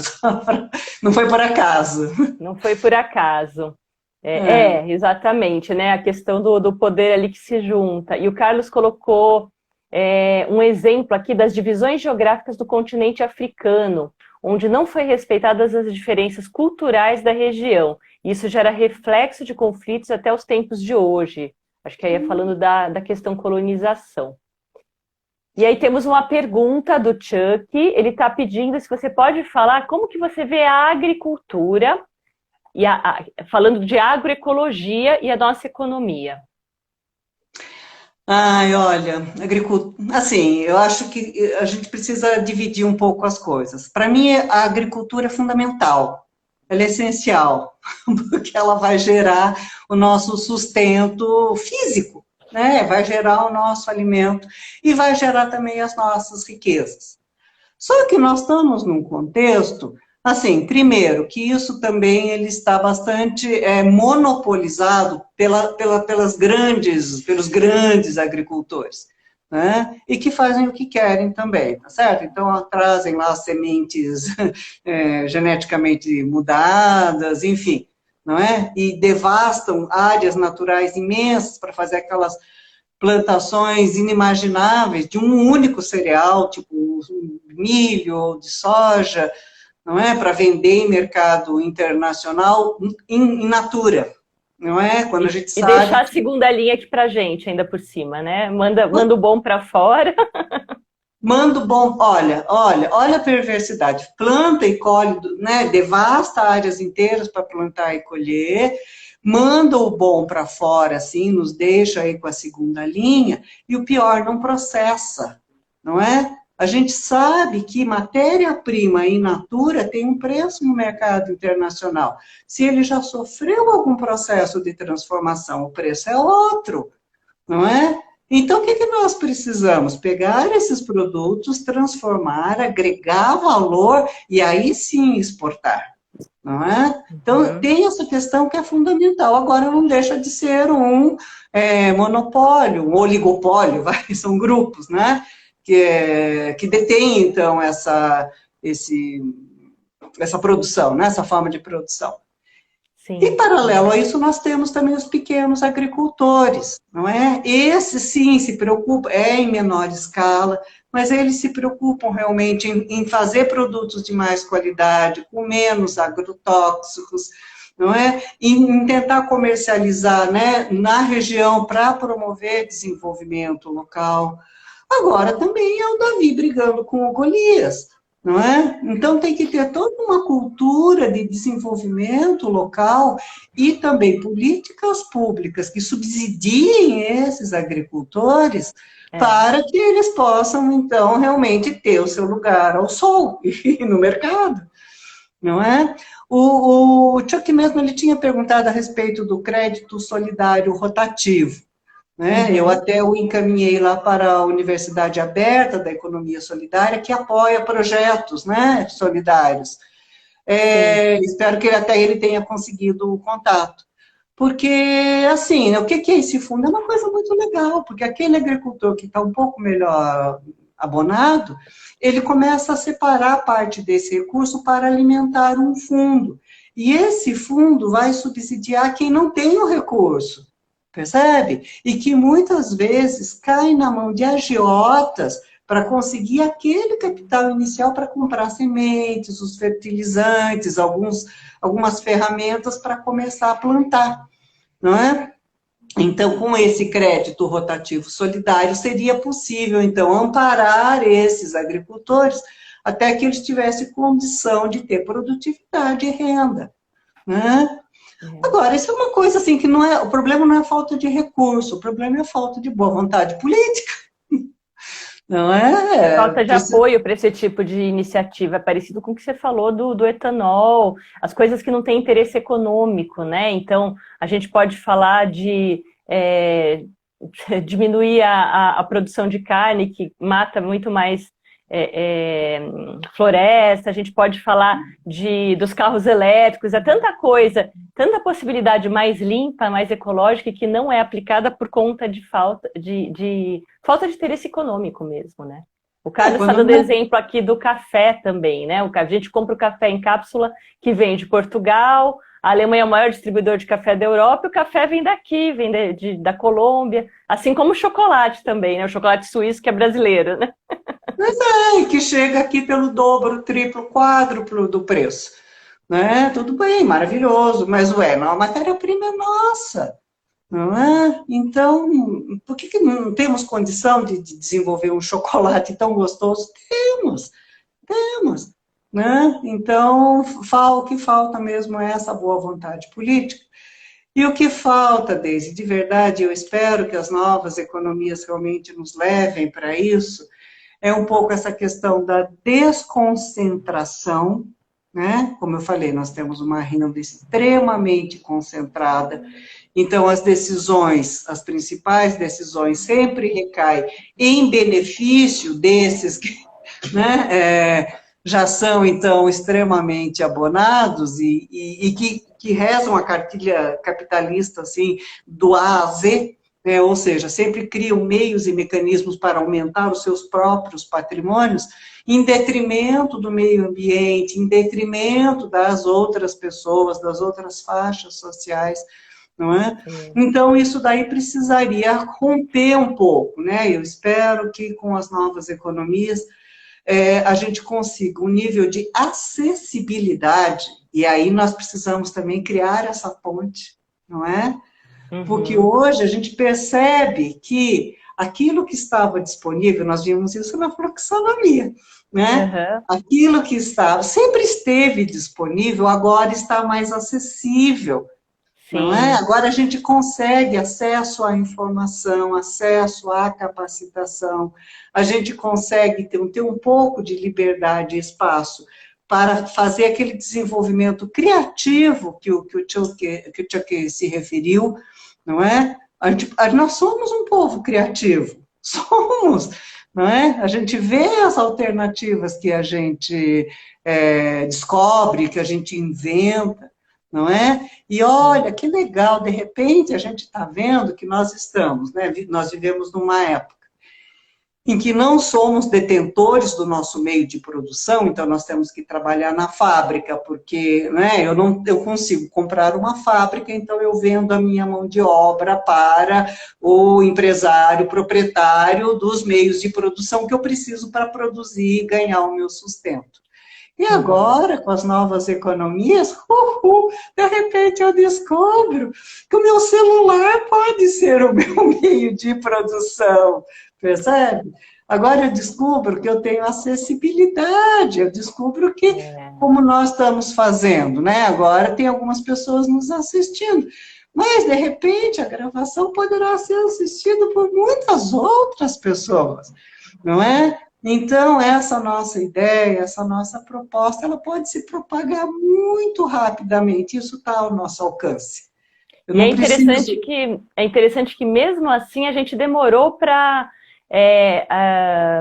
não foi por acaso. não foi por acaso. É. Exatamente, né? A questão do poder ali que se junta. E o Carlos colocou um exemplo aqui das divisões geográficas do continente africano, onde não foi respeitadas as diferenças culturais da região. Isso gera reflexo de conflitos até os tempos de hoje. Acho que aí é falando da questão colonização. E aí temos uma pergunta do Chuck, ele está pedindo se você pode falar como que você vê a agricultura e falando de agroecologia e a nossa economia. Ai, olha, agricultura, assim, eu acho que a gente precisa dividir um pouco as coisas. Para mim, a agricultura é fundamental, ela é essencial, porque ela vai gerar o nosso sustento físico, né? Vai gerar o nosso alimento e vai gerar também as nossas riquezas. Só que nós estamos num contexto, assim, primeiro, que isso também ele está bastante monopolizado pelos grandes agricultores, né? E que fazem o que querem também, tá certo? Então, trazem lá sementes geneticamente mudadas, enfim, não é? E devastam áreas naturais imensas para fazer aquelas plantações inimagináveis de um único cereal, tipo milho ou de soja, não é? Para vender em mercado internacional in natura, não é? Quando a gente E sabe deixar a que segunda linha aqui para gente, ainda por cima, né? Manda o bom para fora. manda bom, olha a perversidade, planta e colhe, né? Devasta áreas inteiras para plantar e colher, manda o bom para fora, assim, nos deixa aí com a segunda linha, e o pior não processa, não é? A gente sabe que matéria-prima in natura tem um preço no mercado internacional. Se ele já sofreu algum processo de transformação, o preço é outro, não é? Então, o que nós precisamos? Pegar esses produtos, transformar, agregar valor e aí sim exportar, não é? Então, tem essa questão que é fundamental. Agora, não deixa de ser um monopólio, um oligopólio, são grupos, né? Que detêm, então, essa produção, né? Essa forma de produção. Sim. E, paralelo a isso, nós temos também os pequenos agricultores, não é? Esses, sim, se preocupam, em menor escala, mas eles se preocupam realmente em fazer produtos de mais qualidade, com menos agrotóxicos, não é? Em tentar comercializar, né, na região para promover desenvolvimento local. Agora, também é o Davi brigando com o Golias, não é? Então, tem que ter toda uma cultura de desenvolvimento local e também políticas públicas que subsidiem esses agricultores para que eles possam, então, realmente ter o seu lugar ao sol e no mercado, não é? O Chuck mesmo, ele tinha perguntado a respeito do crédito solidário rotativo, né? Eu até o encaminhei lá para a Universidade Aberta da Economia Solidária, que apoia projetos, né, solidários. Espero que até ele tenha conseguido o contato. Porque, assim, o que é esse fundo? É uma coisa muito legal, porque aquele agricultor que está um pouco melhor abonado, ele começa a separar parte desse recurso para alimentar um fundo. E esse fundo vai subsidiar quem não tem o recurso. Percebe? E que muitas vezes cai na mão de agiotas para conseguir aquele capital inicial para comprar sementes, os fertilizantes, algumas ferramentas para começar a plantar, não é? Então, com esse crédito rotativo solidário, seria possível, então, amparar esses agricultores até que eles tivessem condição de ter produtividade e renda, né? Agora, isso é uma coisa assim que o problema não é a falta de recurso, o problema é a falta de boa vontade política. Não é? Falta de apoio para esse tipo de iniciativa, é parecido com o que você falou do etanol, as coisas que não têm interesse econômico, né? Então, a gente pode falar de diminuir a produção de carne, que mata muito mais floresta, a gente pode falar dos carros elétricos, é tanta coisa, tanta possibilidade mais limpa, mais ecológica, que não é aplicada por conta de falta de interesse econômico mesmo, né? O Carlos está dando exemplo aqui do café também, né? A gente compra o café em cápsula que vem de Portugal, a Alemanha é o maior distribuidor de café da Europa, e o café vem daqui, vem da Colômbia, assim como o chocolate também, né? O chocolate suíço que é brasileiro, né? Mas que chega aqui pelo dobro, triplo, quádruplo do preço, né? Tudo bem, maravilhoso, mas não, a matéria-prima é nossa, não é? Então, por que não temos condição de desenvolver um chocolate tão gostoso? Temos, né? Então, o que falta mesmo é essa boa vontade política. E o que falta, Deise, de verdade, eu espero que as novas economias realmente nos levem para isso, é um pouco essa questão da desconcentração, né? Como eu falei, nós temos uma renda extremamente concentrada, então as principais decisões sempre recaem em benefício desses que, né, já são, então, extremamente abonados e que rezam a cartilha capitalista, assim, do A a Z, ou seja, sempre criam meios e mecanismos para aumentar os seus próprios patrimônios, em detrimento do meio ambiente, em detrimento das outras pessoas, das outras faixas sociais, não é? Então, isso daí precisaria romper um pouco, né? Eu espero que com as novas economias a gente consiga um nível de acessibilidade, e aí nós precisamos também criar essa ponte, não é? Porque hoje a gente percebe que aquilo que estava disponível, nós vimos isso na fluxonomia, né? Aquilo que sempre esteve disponível, agora está mais acessível, não é? Sim. Agora a gente consegue acesso à informação, acesso à capacitação, a gente consegue ter um pouco de liberdade e espaço para fazer aquele desenvolvimento criativo que o Chuck se referiu, não é? Nós somos um povo criativo, somos, não é? A gente vê as alternativas que a gente descobre, que a gente inventa, não é? E olha, que legal, de repente a gente está vendo que nós estamos, né? Nós vivemos numa época em que não somos detentores do nosso meio de produção, então nós temos que trabalhar na fábrica, porque né, eu consigo comprar uma fábrica, então eu vendo a minha mão de obra para o empresário, proprietário dos meios de produção que eu preciso para produzir e ganhar o meu sustento. E Uhum. agora, com as novas economias, de repente eu descubro que o meu celular pode ser o meu meio de produção, percebe? Agora eu descubro que eu tenho acessibilidade, eu descubro que, É. como nós estamos fazendo, né? Agora tem algumas pessoas nos assistindo, mas, de repente, a gravação poderá ser assistida por muitas outras pessoas, não é? Então, essa nossa ideia, essa nossa proposta, ela pode se propagar muito rapidamente, isso está ao nosso alcance. Eu E não preciso... é interessante que mesmo assim a gente demorou para,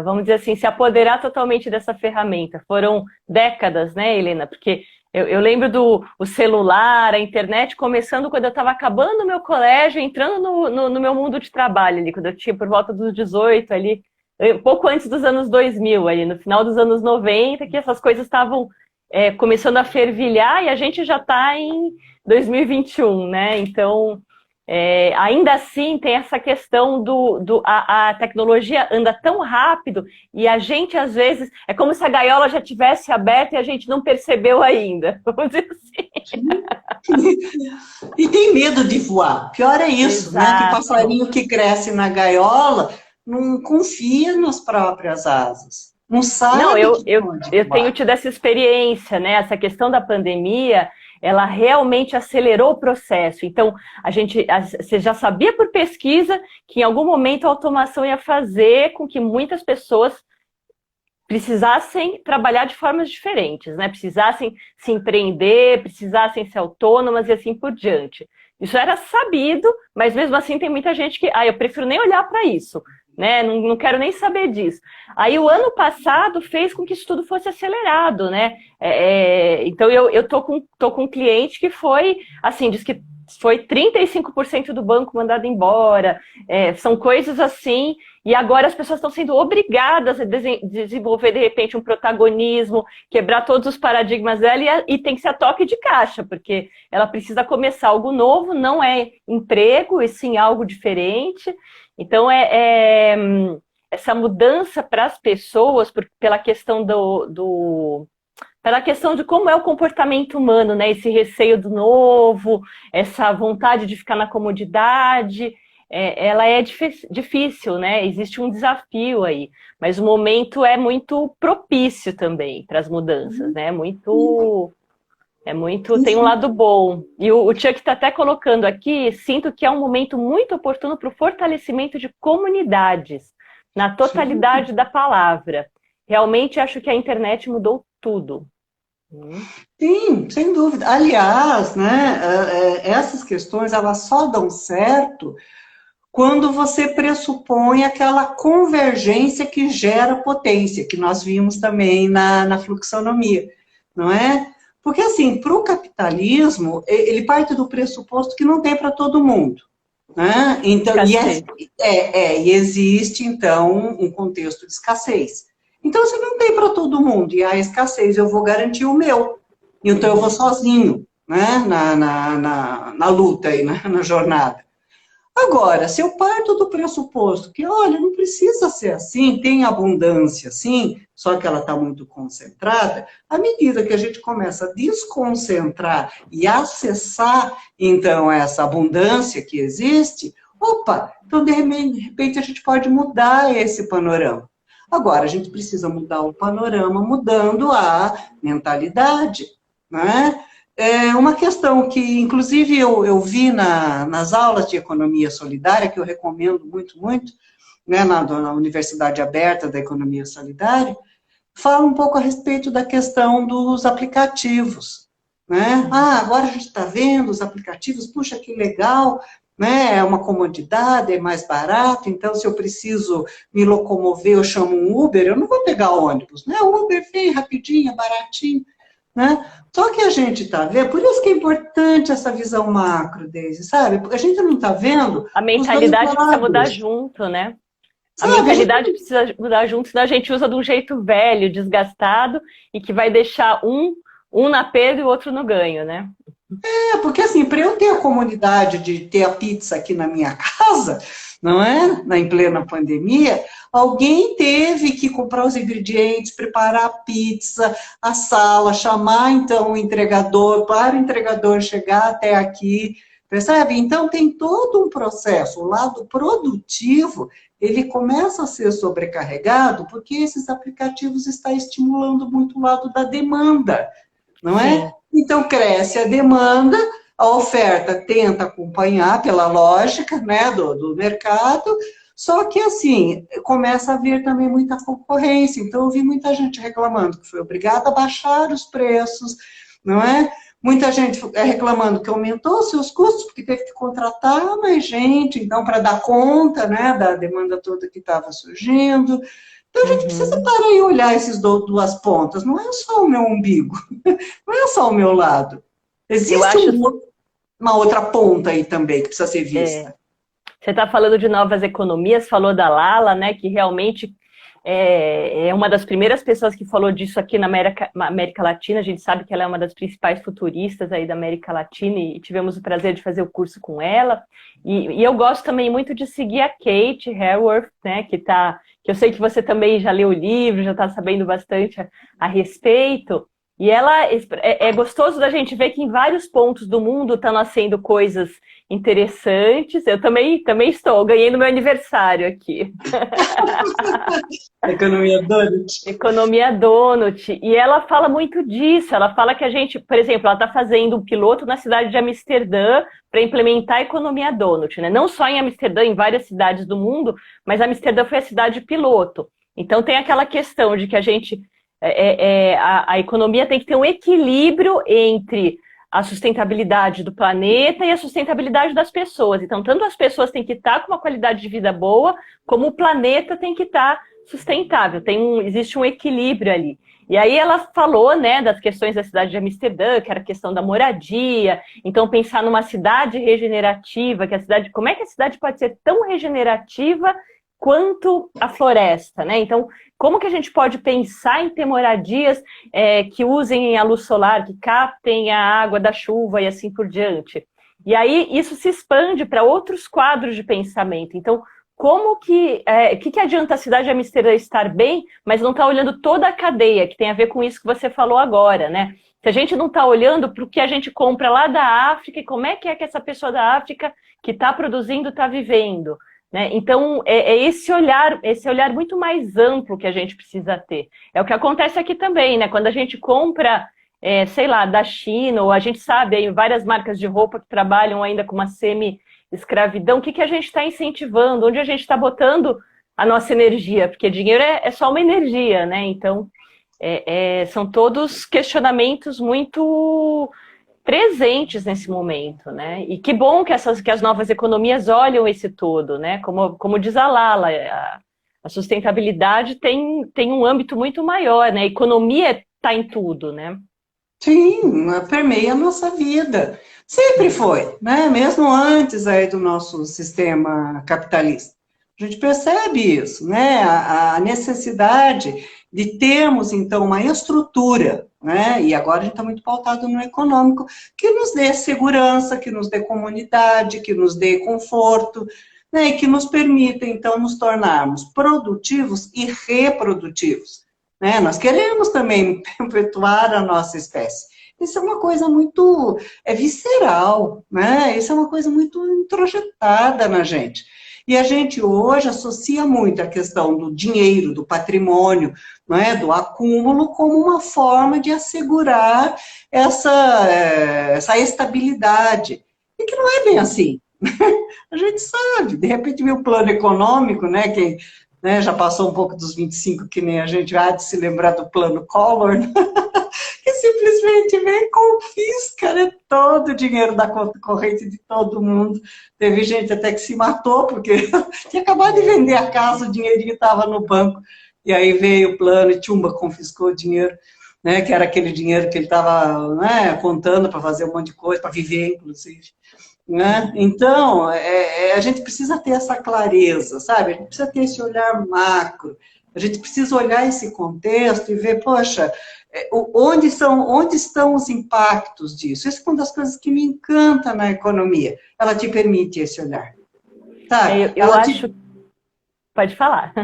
vamos dizer assim, se apoderar totalmente dessa ferramenta. Foram décadas, né, Helena? Porque eu lembro do o celular, a internet começando quando eu estava acabando o meu colégio, entrando no meu mundo de trabalho ali, quando eu tinha por volta dos 18 ali, pouco antes dos anos 2000 ali, no final dos anos 90, que essas coisas estavam começando a fervilhar e a gente já está em 2021, né? Então, ainda assim, tem essa questão a tecnologia anda tão rápido e a gente, às vezes, é como se a gaiola já tivesse aberta e a gente não percebeu ainda. Vamos dizer assim. E tem medo de voar. Pior é isso, né? Que Exato. passarinho que cresce na gaiola não confia nas próprias asas. Não Não, sabe eu, que eu, pode eu tenho voar. tido essa experiência, né? Essa questão da pandemia, ela realmente acelerou o processo. Então, você já sabia por pesquisa que em algum momento a automação ia fazer com que muitas pessoas precisassem trabalhar de formas diferentes, né? Precisassem se empreender, precisassem ser autônomas e assim por diante. Isso era sabido, mas mesmo assim tem muita gente que, eu prefiro nem olhar para isso, né? Não quero nem saber disso. Aí o ano passado fez com que isso tudo fosse acelerado, né? Então eu tô com um cliente que foi, assim, diz que foi 35% do banco mandado embora, são coisas assim, e agora as pessoas estão sendo obrigadas a desenvolver, de repente, um protagonismo, quebrar todos os paradigmas dela e tem que ser a toque de caixa, porque ela precisa começar algo novo, não é emprego, e sim algo diferente. Então, essa mudança para as pessoas, pela questão pela questão de como é o comportamento humano, né? Esse receio do novo, essa vontade de ficar na comodidade, ela é difícil, né? Existe um desafio aí, mas o momento é muito propício também para as mudanças, né? Tem um lado bom. E o Chuck está até colocando aqui, sinto que é um momento muito oportuno para o fortalecimento de comunidades, na totalidade da palavra. Realmente acho que a internet mudou tudo. Sim, sem dúvida. Aliás, né, essas questões elas só dão certo quando você pressupõe aquela convergência que gera potência, que nós vimos também na fluxonomia, não é? Porque, assim, para o capitalismo, ele parte do pressuposto que não tem para todo mundo, né? Então, Escassez. e existe, então, um contexto de escassez. Então, se não tem para todo mundo, e há escassez, eu vou garantir o meu. Então, eu vou sozinho, né, na luta aí, na jornada. Agora, se eu parto do pressuposto que, olha, não precisa ser assim, tem abundância, sim, só que ela está muito concentrada, à medida que a gente começa a desconcentrar e acessar, então, essa abundância que existe, opa, então, de repente, a gente pode mudar esse panorama. Agora, a gente precisa mudar o panorama mudando a mentalidade, né? É uma questão que, inclusive, eu vi nas aulas de economia solidária, que eu recomendo muito, muito, né, na Universidade Aberta da Economia Solidária, fala um pouco a respeito da questão dos aplicativos, né? Ah, agora a gente está vendo os aplicativos, puxa, que legal, né? É uma comodidade, é mais barato, então se eu preciso me locomover, eu chamo um Uber, eu não vou pegar ônibus, né? O Uber vem rapidinho, é baratinho, né? Só que a gente está vendo, por isso que é importante essa visão macro, Deise, sabe? Porque a gente não está vendo A os dois mentalidade precisa mudar lados, junto, né? A sabe? A gente mentalidade precisa mudar junto, senão a gente usa de um jeito velho, desgastado, e que vai deixar um na perda e o outro no ganho, né? porque assim, para eu ter a comodidade de ter a pizza aqui na minha casa, não é? Em plena pandemia, alguém teve que comprar os ingredientes, preparar a pizza, a sala, chamar então o entregador, para o entregador chegar até aqui, percebe? Então tem todo um processo, o lado produtivo, ele começa a ser sobrecarregado porque esses aplicativos estão estimulando muito o lado da demanda, não é? Sim. Então, cresce a demanda, a oferta tenta acompanhar pela lógica, né, do mercado, só que, assim, começa a haver também muita concorrência. Então, eu vi muita gente reclamando que foi obrigada a baixar os preços, não é? Muita gente reclamando que aumentou os seus custos, porque teve que contratar mais gente, então, para dar conta, né, da demanda toda que estava surgindo. Então, a gente precisa Uhum. parar e olhar esses duas pontas, não é só o meu umbigo, não é só o meu lado. Eu Existe acho, uma outra ponta aí também que precisa ser é, vista. você está falando de novas economias, falou da Lala, né, que realmente é uma das primeiras pessoas que falou disso aqui na América Latina. A gente sabe que ela é uma das principais futuristas aí da América Latina e tivemos o prazer de fazer o curso com ela. E eu gosto também muito de seguir a Kate Raworth, né, que eu sei que você também já leu o livro, já está sabendo bastante a respeito. E ela é gostoso da gente ver que em vários pontos do mundo estão nascendo coisas interessantes. Eu também estou, ganhei no meu aniversário aqui. Economia Donut. Economia Donut. E ela fala muito disso. Ela fala que a gente, por exemplo, ela está fazendo um piloto na cidade de Amsterdã para implementar a economia Donut, né? Não só em Amsterdã, em várias cidades do mundo, mas Amsterdã foi a cidade piloto. Então tem aquela questão de que a gente a economia tem que ter um equilíbrio entre a sustentabilidade do planeta e a sustentabilidade das pessoas. Então, tanto as pessoas têm que estar com uma qualidade de vida boa, como o planeta tem que estar sustentável. Existe um equilíbrio ali. E aí ela falou, né, das questões da cidade de Amsterdã, que era a questão da moradia. Então, pensar numa cidade regenerativa, como é que a cidade pode ser tão regenerativa quanto a floresta, né? Então, como que a gente pode pensar em ter moradias que usem a luz solar, que captem a água da chuva e assim por diante? E aí isso se expande para outros quadros de pensamento. Então, como que adianta a cidade de Amsterdã estar bem, mas não está olhando toda a cadeia, que tem a ver com isso que você falou agora, né? Se a gente não está olhando para o que a gente compra lá da África e como é que essa pessoa da África que está produzindo está vivendo, né? Então, esse olhar muito mais amplo que a gente precisa ter. É o que acontece aqui também, né? Quando a gente compra, sei lá, da China, ou a gente sabe aí várias marcas de roupa que trabalham ainda com uma semi-escravidão, o que a gente está incentivando? Onde a gente está botando a nossa energia? Porque dinheiro é só uma energia, né? Então, são todos questionamentos muito presentes nesse momento, né? E que bom que as novas economias olham esse todo, né? Como diz a Lala, a sustentabilidade tem um âmbito muito maior, né? A economia está em tudo, né? Sim, permeia a nossa vida. Sempre foi, né? Mesmo antes aí do nosso sistema capitalista. A gente percebe isso, né? A necessidade de termos, então, uma estrutura, né? E agora a gente está muito pautado no econômico, que nos dê segurança, que nos dê comunidade, que nos dê conforto, né? E que nos permita, então, nos tornarmos produtivos e reprodutivos, né? Nós queremos também perpetuar a nossa espécie. Isso é uma coisa muito visceral, né? Isso é uma coisa muito introjetada na gente. E a gente hoje associa muito a questão do dinheiro, do patrimônio, não é? Do acúmulo, como uma forma de assegurar essa estabilidade. E que não é bem assim. A gente sabe, de repente vem o plano econômico, né? Quem, né, já passou um pouco dos 25, que nem a gente há de se lembrar do plano Collor, né? Que simplesmente vem e confisca, né, todo o dinheiro da conta corrente de todo mundo. Teve gente até que se matou, porque tinha acabado de vender a casa, o dinheirinho estava no banco, e aí veio o plano e tchumba, confiscou o dinheiro, né, que era aquele dinheiro que ele estava, né, contando para fazer um monte de coisa, para viver, inclusive. Né? Então, a gente precisa ter essa clareza, sabe? A gente precisa ter esse olhar macro, a gente precisa olhar esse contexto e ver, poxa, onde estão os impactos disso? Isso é uma das coisas que me encanta na economia. Ela te permite esse olhar, sabe? Eu acho... Pode falar.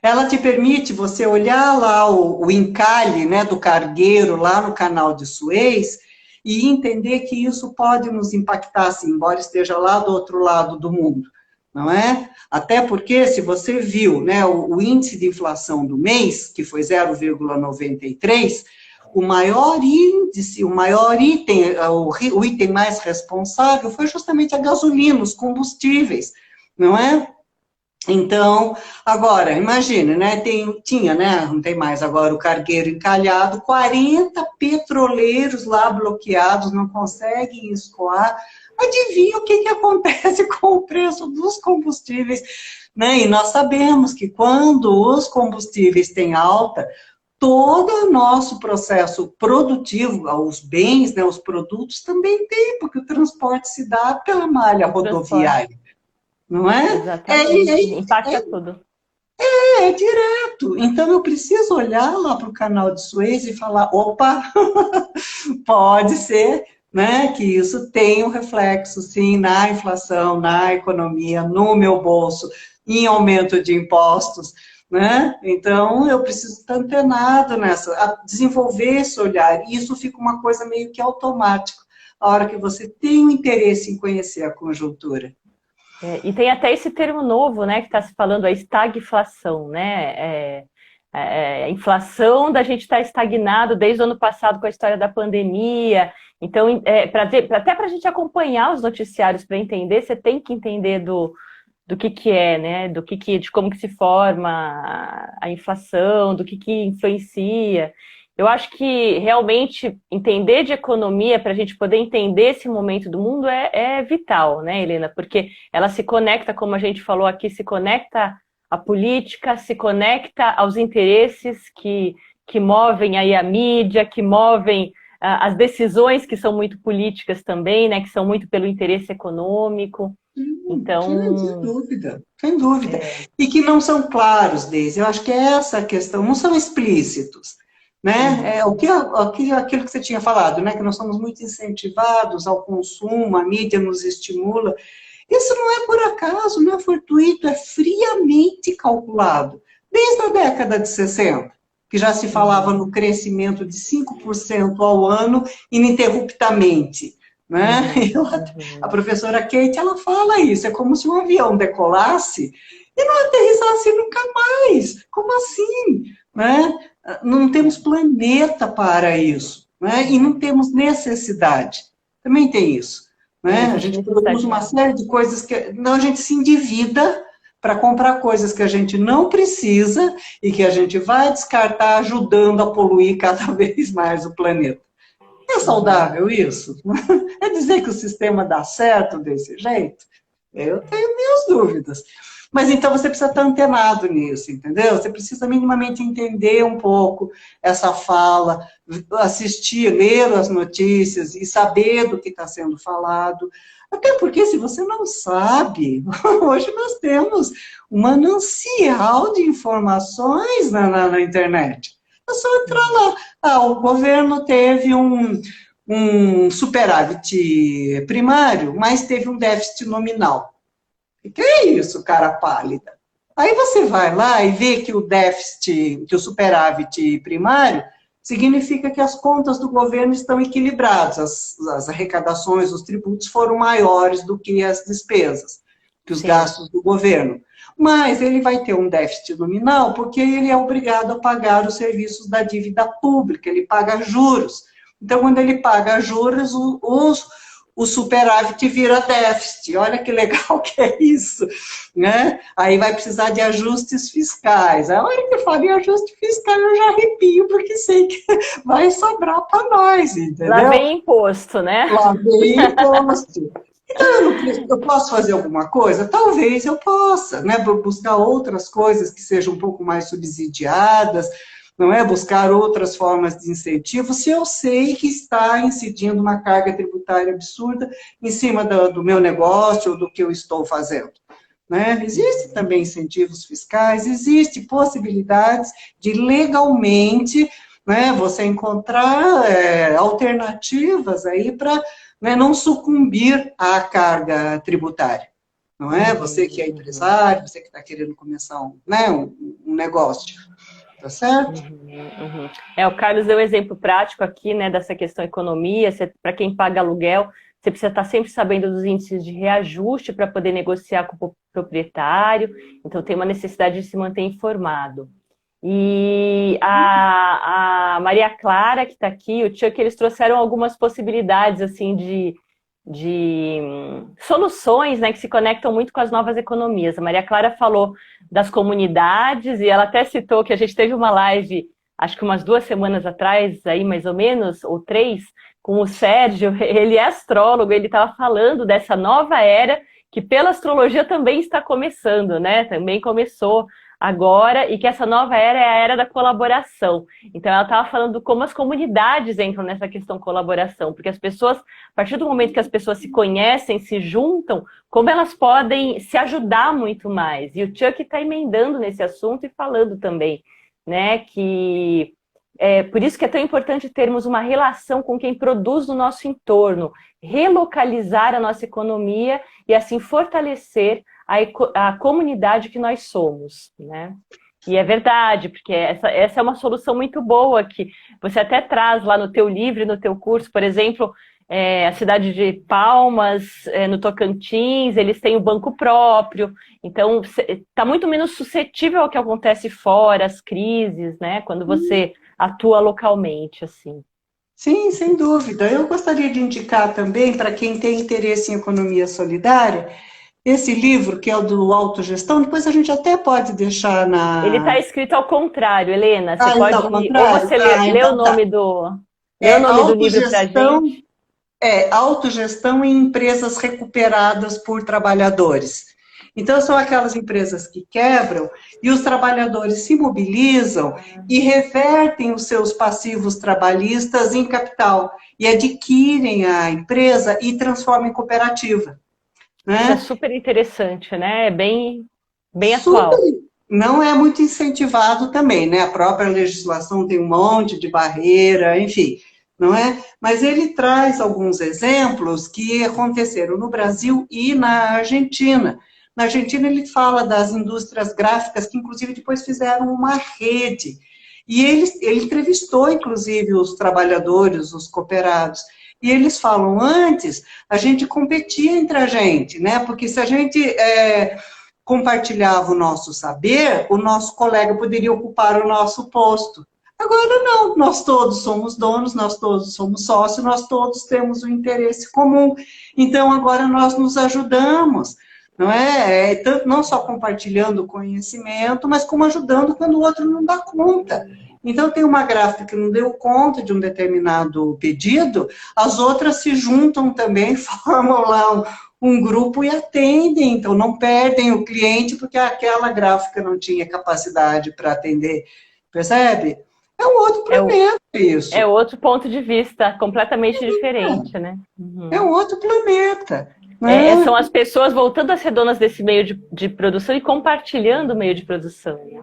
Ela te permite você olhar lá o encalhe, né, do cargueiro lá no canal de Suez e entender que isso pode nos impactar, assim, embora esteja lá do outro lado do mundo, não é? Até porque, se você viu, né, o índice de inflação do mês, que foi 0,93, o maior índice, o maior item, o item mais responsável foi justamente a gasolina, os combustíveis, não é? Então, agora, imagine, né, tinha, né, não tem mais agora o cargueiro encalhado, 40 petroleiros lá bloqueados, não conseguem escoar. Adivinha o que acontece com o preço dos combustíveis, né? E nós sabemos que quando os combustíveis têm alta, todo o nosso processo produtivo, os bens, né, os produtos também tem, porque o transporte se dá pela malha rodoviária. Não é? Exatamente. Impacta tudo. É direto. Então, eu preciso olhar lá para o canal de Suez e falar, opa, pode ser, né, que isso tem um reflexo, sim, na inflação, na economia, no meu bolso, em aumento de impostos, né? Então, eu preciso estar antenado a desenvolver esse olhar. E isso fica uma coisa meio que automática, a hora que você tem um interesse em conhecer a conjuntura. E tem até esse termo novo, né, que está se falando, a estagflação, né? A inflação da gente estar estagnado desde o ano passado com a história da pandemia. Então, até para a gente acompanhar os noticiários para entender, você tem que entender do que é, né? De como que se forma a inflação, do que influencia. Eu acho que realmente entender de economia para a gente poder entender esse momento do mundo é vital, né, Helena? Porque ela se conecta, como a gente falou aqui, se conecta à política, se conecta aos interesses que movem aí a mídia, que movem as decisões que são muito políticas também, né? Que são muito pelo interesse econômico. Então, sem dúvida, sem dúvida. E que não são claros, Deise. Eu acho que é essa a questão, não são explícitos. Né? Aquilo que você tinha falado, né? Que nós somos muito incentivados ao consumo, a mídia nos estimula. Isso não é por acaso, não é fortuito, é friamente calculado. Desde a década de 60, que já se falava no crescimento de 5% ao ano ininterruptamente. Né? A professora Kate, ela fala isso, é como se um avião decolasse e não aterrissasse nunca mais. Como assim? Né? Não temos planeta para isso, né? E não temos necessidade. Também tem isso. Né? A gente produz uma série de coisas que não, a gente se endivida para comprar coisas que a gente não precisa e que a gente vai descartar, ajudando a poluir cada vez mais o planeta. É saudável isso? É dizer que o sistema dá certo desse jeito? Eu tenho minhas dúvidas. Mas então você precisa estar antenado nisso, entendeu? Você precisa minimamente entender um pouco essa fala, assistir, ler as notícias e saber do que está sendo falado. Até porque, se você não sabe, hoje nós temos um manancial de informações na internet. É só entrar lá. O governo teve um superávit primário, mas teve um déficit nominal. O que é isso, cara pálida? Aí você vai lá e vê que o déficit, que o superávit primário, significa que as contas do governo estão equilibradas, as arrecadações, os tributos foram maiores do que as despesas. que os Sim. gastos do governo. Mas ele vai ter um déficit nominal porque ele é obrigado a pagar os serviços da dívida pública, ele paga juros. Então, quando ele paga juros, o superávit vira déficit. Olha que legal que é isso, né? Aí vai precisar de ajustes fiscais. A hora que eu falo em ajuste fiscal, eu já arrepio, porque sei que vai sobrar para nós, entendeu? Lá vem imposto, né? Lá vem imposto. Então, eu posso fazer alguma coisa? Talvez eu possa, né? Buscar outras coisas que sejam um pouco mais subsidiadas, não é? Buscar outras formas de incentivo, se eu sei que está incidindo uma carga tributária absurda em cima do meu negócio ou do que eu estou fazendo. Né? Existem também incentivos fiscais, existem possibilidades de legalmente, né, você encontrar alternativas aí para, né, não sucumbir à carga tributária. Não é? Você que é empresário, você que está querendo começar um negócio. Tá certo? O Carlos deu um exemplo prático aqui, né, dessa questão economia. Para quem paga aluguel, você precisa estar sempre sabendo dos índices de reajuste para poder negociar com o proprietário. Então, tem uma necessidade de se manter informado. E a Maria Clara, que está aqui, o Chuck, eles trouxeram algumas possibilidades, assim, de soluções, né, que se conectam muito com as novas economias. A Maria Clara falou das comunidades e ela até citou que a gente teve uma live, acho que umas 2 semanas atrás, aí mais ou menos, ou 3, com o Sérgio. Ele é astrólogo, ele estava falando dessa nova era que pela astrologia também está começando, né? Também começou agora, e que essa nova era é a era da colaboração. Então, ela estava falando como as comunidades entram nessa questão colaboração, porque as pessoas, a partir do momento que as pessoas se conhecem, se juntam, como elas podem se ajudar muito mais. E o Chuck está emendando nesse assunto e falando também, né, que por isso que é tão importante termos uma relação com quem produz no nosso entorno, relocalizar a nossa economia e assim fortalecer a comunidade que nós somos, né? E é verdade, porque essa é uma solução muito boa que você até traz lá no teu livro, no teu curso, por exemplo, a cidade de Palmas, no Tocantins, eles têm o banco próprio, então está muito menos suscetível ao que acontece fora, as crises, né? Quando você atua localmente, assim. Sim, sem dúvida. Eu gostaria de indicar também, para quem tem interesse em economia solidária, esse livro, que é o do Autogestão, depois a gente até pode deixar Ele está escrito ao contrário, Helena. Você ele está pode. ao Ou contrário? você lê o Então tá. nome do livro para a gente. Autogestão em empresas recuperadas por trabalhadores. Então, são aquelas empresas que quebram e os trabalhadores se mobilizam e revertem os seus passivos trabalhistas em capital e adquirem a empresa e transformam em cooperativa. Né? Isso é super interessante, né? É bem atual. Não é muito incentivado também, né? A própria legislação tem um monte de barreira, enfim, não é? Mas ele traz alguns exemplos que aconteceram no Brasil e na Argentina. Na Argentina, ele fala das indústrias gráficas, que inclusive depois fizeram uma rede. E ele entrevistou, inclusive, os trabalhadores, os cooperados. E eles falam, antes, a gente competia entre a gente, né? Porque se a gente compartilhava o nosso saber, o nosso colega poderia ocupar o nosso posto. Agora não, nós todos somos donos, nós todos somos sócios, nós todos temos um interesse comum. Então, agora nós nos ajudamos, não é? Tanto não só compartilhando o conhecimento, mas como ajudando quando o outro não dá conta. Então, tem uma gráfica que não deu conta de um determinado pedido, as outras se juntam também, formam lá um grupo e atendem, então não perdem o cliente porque aquela gráfica não tinha capacidade para atender, percebe? É um outro planeta isso. É outro ponto de vista, completamente diferente, né? Uhum. É um outro planeta. Né? São as pessoas voltando a ser donas desse meio de produção e compartilhando o meio de produção, né?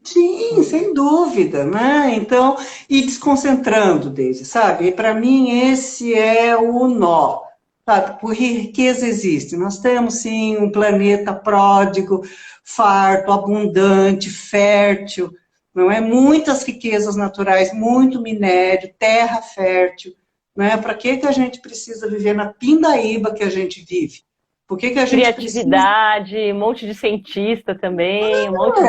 Sim, sem dúvida, né? Então, e desconcentrando, Deise, sabe? E para mim esse é o nó. Sabe, por riqueza existe. Nós temos, sim, um planeta pródigo, farto, abundante, fértil, não é? Muitas riquezas naturais, muito minério, terra fértil, não é? Para que a gente precisa viver na pindaíba que a gente vive? Por que que a gente precisa... Criatividade, um monte de cientista também, um monte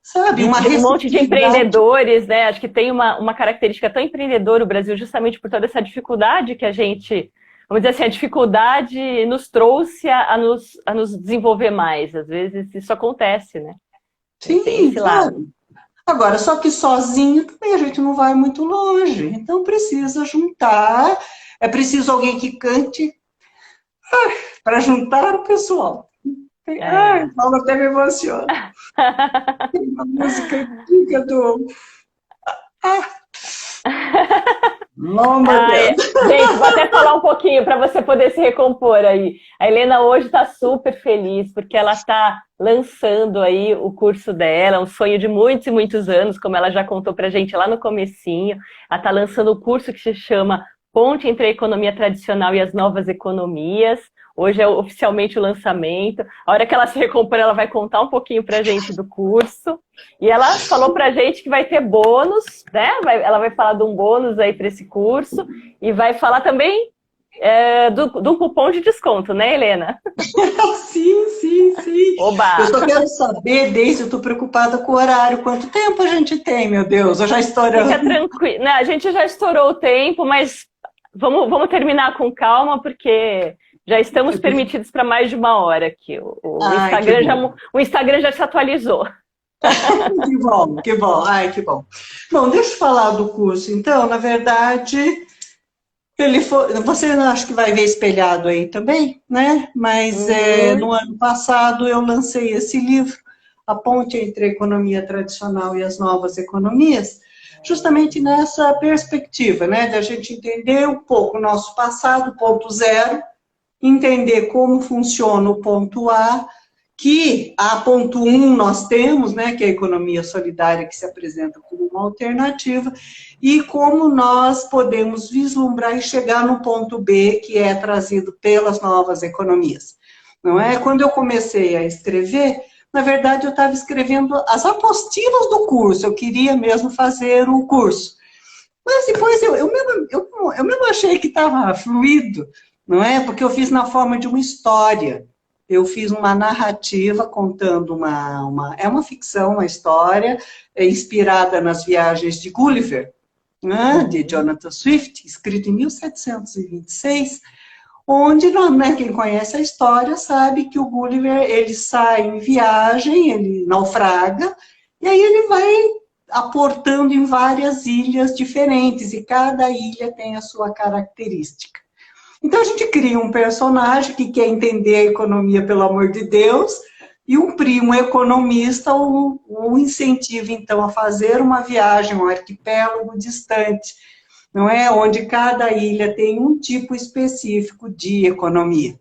sabe, uma um monte de receptividade. empreendedores, né? Acho que tem uma característica tão empreendedora o Brasil, justamente por toda essa dificuldade que a gente, vamos dizer assim, a dificuldade nos trouxe a nos desenvolver mais. Às vezes isso acontece, né? Tem Sim, esse lado. claro. Agora, só que sozinho também a gente não vai muito longe. Então precisa juntar, é preciso alguém que cante para juntar o pessoal. Ai, Paula até me emociona. Tem uma música antiga do... Longa Ai, gente, vou até falar um pouquinho para você poder se recompor aí. A Helena hoje está super feliz porque ela está lançando aí o curso dela, um sonho de muitos e muitos anos, como ela já contou para a gente lá no comecinho. Ela está lançando o curso que se chama Ponte entre a Economia Tradicional e as Novas Economias. Hoje é oficialmente o lançamento. A hora que ela se recompor, ela vai contar um pouquinho para a gente do curso. E ela falou para a gente que vai ter bônus, né? Ela vai falar de um bônus aí para esse curso. E vai falar também do cupom de desconto, né, Helena? Sim, sim, sim. Oba! Eu só quero saber, Deise, eu estou preocupada com o horário. Quanto tempo a gente tem, meu Deus? Eu já estourando. Fica tranquilo. Não, a gente já estourou o tempo, mas vamos terminar com calma, porque já estamos permitidos para mais de 1 hora aqui. O Instagram já se atualizou. Que bom, que bom. Ai, que bom. Bom, deixa eu falar do curso. Então, na verdade, você não acha que vai ver espelhado aí também, né? Mas no ano passado eu lancei esse livro, A Ponte entre a Economia Tradicional e as Novas Economias, justamente nessa perspectiva, né? Da gente entender um pouco o nosso passado, ponto zero, entender como funciona o ponto A, que a ponto 1 nós temos, né, que é a economia solidária que se apresenta como uma alternativa, e como nós podemos vislumbrar e chegar no ponto B, que é trazido pelas novas economias. Não é? Quando eu comecei a escrever, na verdade eu estava escrevendo as apostilas do curso, eu queria mesmo fazer o curso. Mas depois eu mesmo achei que estava fluido, não é? Porque eu fiz na forma de uma história. Eu fiz uma narrativa contando é uma ficção, uma história inspirada nas viagens de Gulliver, né, de Jonathan Swift, escrito em 1726, onde, né, quem conhece a história sabe que o Gulliver, ele sai em viagem, ele naufraga, e aí ele vai aportando em várias ilhas diferentes, e cada ilha tem a sua característica. Então, a gente cria um personagem que quer entender a economia, pelo amor de Deus, e um primo economista o incentiva, então, a fazer uma viagem, um arquipélago distante, não é? Onde cada ilha tem um tipo específico de economia.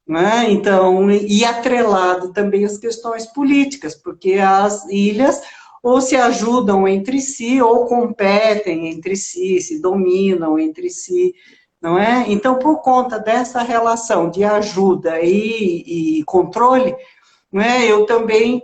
Não é? Então, e atrelado também às questões políticas, porque as ilhas ou se ajudam entre si, ou competem entre si, se dominam entre si, não é? Então, por conta dessa relação de ajuda e controle, não é? Eu também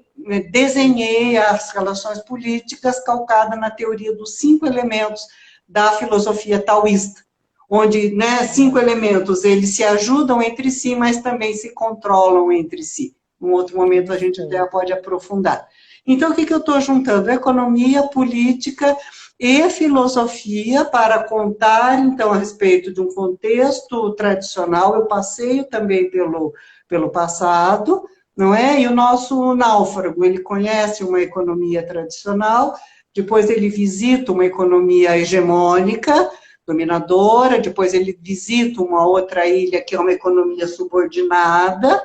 desenhei as relações políticas calcada na teoria dos 5 elementos da filosofia taoísta, onde, né, 5 elementos, eles se ajudam entre si, mas também se controlam entre si. Num outro momento a gente até pode aprofundar. Então, o que eu estou juntando? Economia, política e filosofia para contar, então, a respeito de um contexto tradicional. Eu passeio também pelo passado, não é? E o nosso náufrago, ele conhece uma economia tradicional, depois ele visita uma economia hegemônica, dominadora, depois ele visita uma outra ilha que é uma economia subordinada,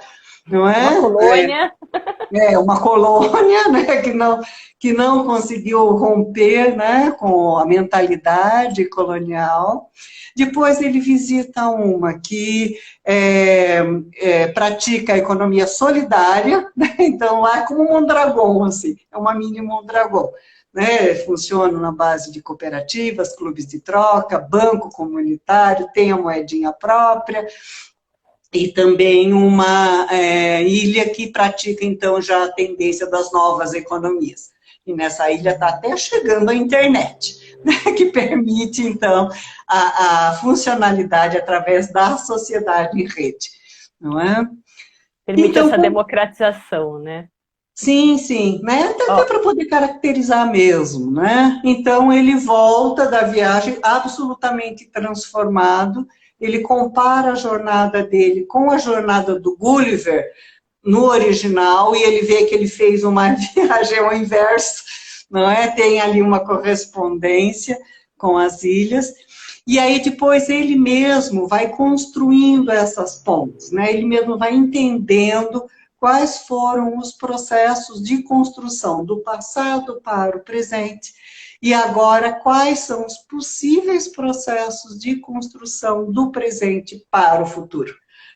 não é? Uma colônia. Uma colônia, né, que não conseguiu romper, né, com a mentalidade colonial. Depois ele visita uma que pratica a economia solidária, né, então lá é como um Mondragon, assim, é uma mini Mondragon. Né, funciona na base de cooperativas, clubes de troca, banco comunitário, tem a moedinha própria, e também uma ilha que pratica, então, já a tendência das novas economias. E nessa ilha está até chegando a internet, né, que permite, então, a funcionalidade através da sociedade em rede, não é? Permite Então, essa democratização, né? sim, sim, né? Até Ó, para poder caracterizar mesmo, né? Então ele volta da viagem absolutamente transformado. Ele compara a jornada dele com a jornada do Gulliver no original e ele vê que ele fez uma viagem ao inverso, não é? Tem ali uma correspondência com as ilhas. E aí depois ele mesmo vai construindo essas pontes, né? Ele mesmo vai entendendo quais foram os processos de construção do passado para o presente e agora quais são os possíveis processos de construção do presente para o futuro,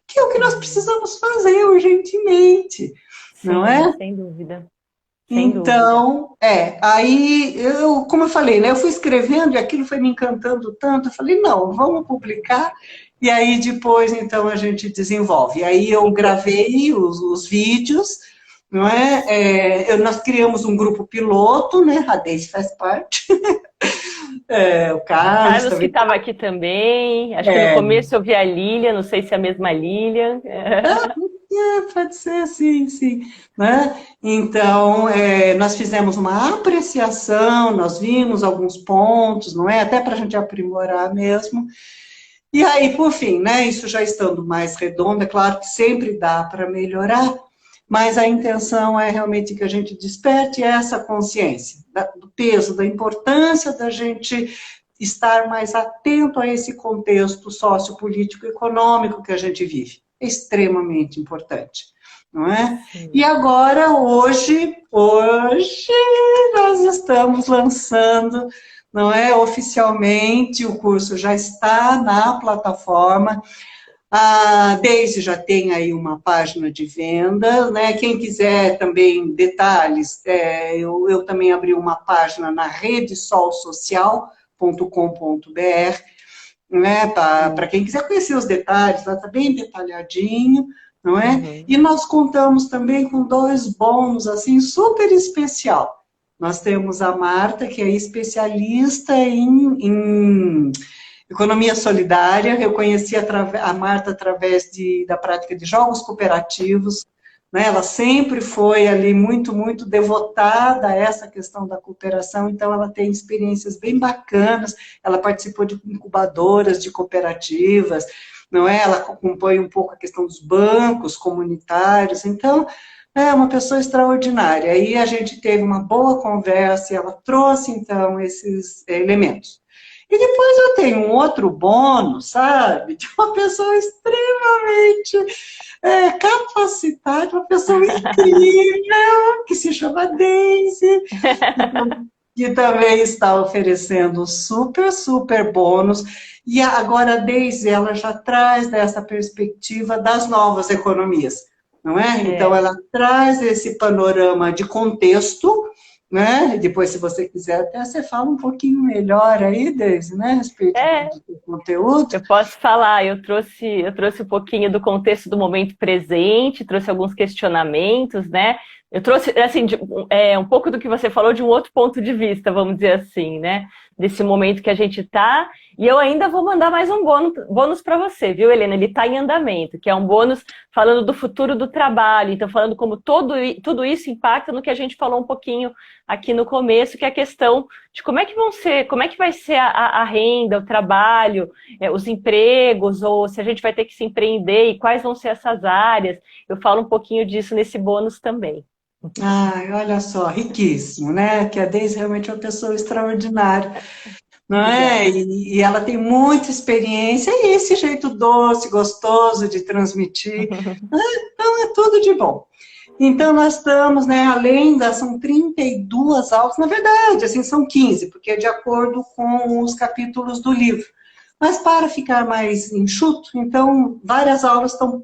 que é o que nós precisamos fazer urgentemente, não sim, é? sem dúvida. Sem dúvida. Então, aí eu, como eu falei, né, eu fui escrevendo e aquilo foi me encantando tanto, eu falei, não, vamos publicar, e aí depois, então, a gente desenvolve. E aí eu Então, gravei os vídeos, não é? Nós criamos um grupo piloto, né, a Deise faz parte, o Carlos Carlos que também. estava aqui também, acho que no É, começo eu vi a Lilian, não sei se é a mesma Lilian. pode ser, sim, sim. Né? Então, nós fizemos uma apreciação, nós vimos alguns pontos, não é? Até para a gente aprimorar mesmo. E aí, por fim, né? Isso já estando mais redondo, é claro que sempre dá para melhorar, mas a intenção é realmente que a gente desperte essa consciência do peso, da importância da gente estar mais atento a esse contexto sociopolítico e econômico que a gente vive. É extremamente importante, não é? E Sim. agora, hoje nós estamos lançando, não é, oficialmente, o curso já está na plataforma. A Daisy já tem aí uma página de venda, né? Quem quiser também detalhes, eu também abri uma página na redesolsocial.com.br, né? Para quem quiser conhecer os detalhes, lá está bem detalhadinho, não é? Uhum. E nós contamos também com 2 bônus, assim, super especial. Nós temos a Marta, que é especialista em economia solidária. Eu conheci a Marta através da prática de jogos cooperativos, né? Ela sempre foi ali muito, muito devotada a essa questão da cooperação, então ela tem experiências bem bacanas, ela participou de incubadoras de cooperativas, não é? Ela acompanha um pouco a questão dos bancos comunitários, então é uma pessoa extraordinária. Aí a gente teve uma boa conversa e ela trouxe, então, esses elementos. E depois eu tenho um outro bônus, sabe? De uma pessoa extremamente capacitada, uma pessoa incrível, que se chama Daisy, que também está oferecendo um super, super bônus. E agora a Daisy, ela já traz dessa perspectiva das novas economias, não é? Então, É. ela traz esse panorama de contexto, né? E depois, se você quiser, até você fala um pouquinho melhor aí, Daisy, né? A respeito É, do conteúdo. eu posso falar, eu trouxe um pouquinho do contexto do momento presente, trouxe alguns questionamentos, né? Eu trouxe, assim, um pouco do que você falou de um outro ponto de vista, vamos dizer assim, né? Desse momento que a gente está. E eu ainda vou mandar mais um bônus para você, viu, Helena? Ele está em andamento, que é um bônus falando do futuro do trabalho. Então, falando como tudo isso impacta no que a gente falou um pouquinho aqui no começo, que é a questão de como é que vai ser a renda, o trabalho, os empregos, ou se a gente vai ter que se empreender e quais vão ser essas áreas. Eu falo um pouquinho disso nesse bônus também. Ai, olha só, riquíssimo, né? Que a Deise realmente é uma pessoa extraordinária, não é? Obrigada. E ela tem muita experiência e esse jeito doce, gostoso de transmitir, então é tudo de bom. Então, nós estamos, né, são 32 aulas, na verdade, assim, são 15, porque é de acordo com os capítulos do livro. Mas para ficar mais enxuto, então, várias aulas estão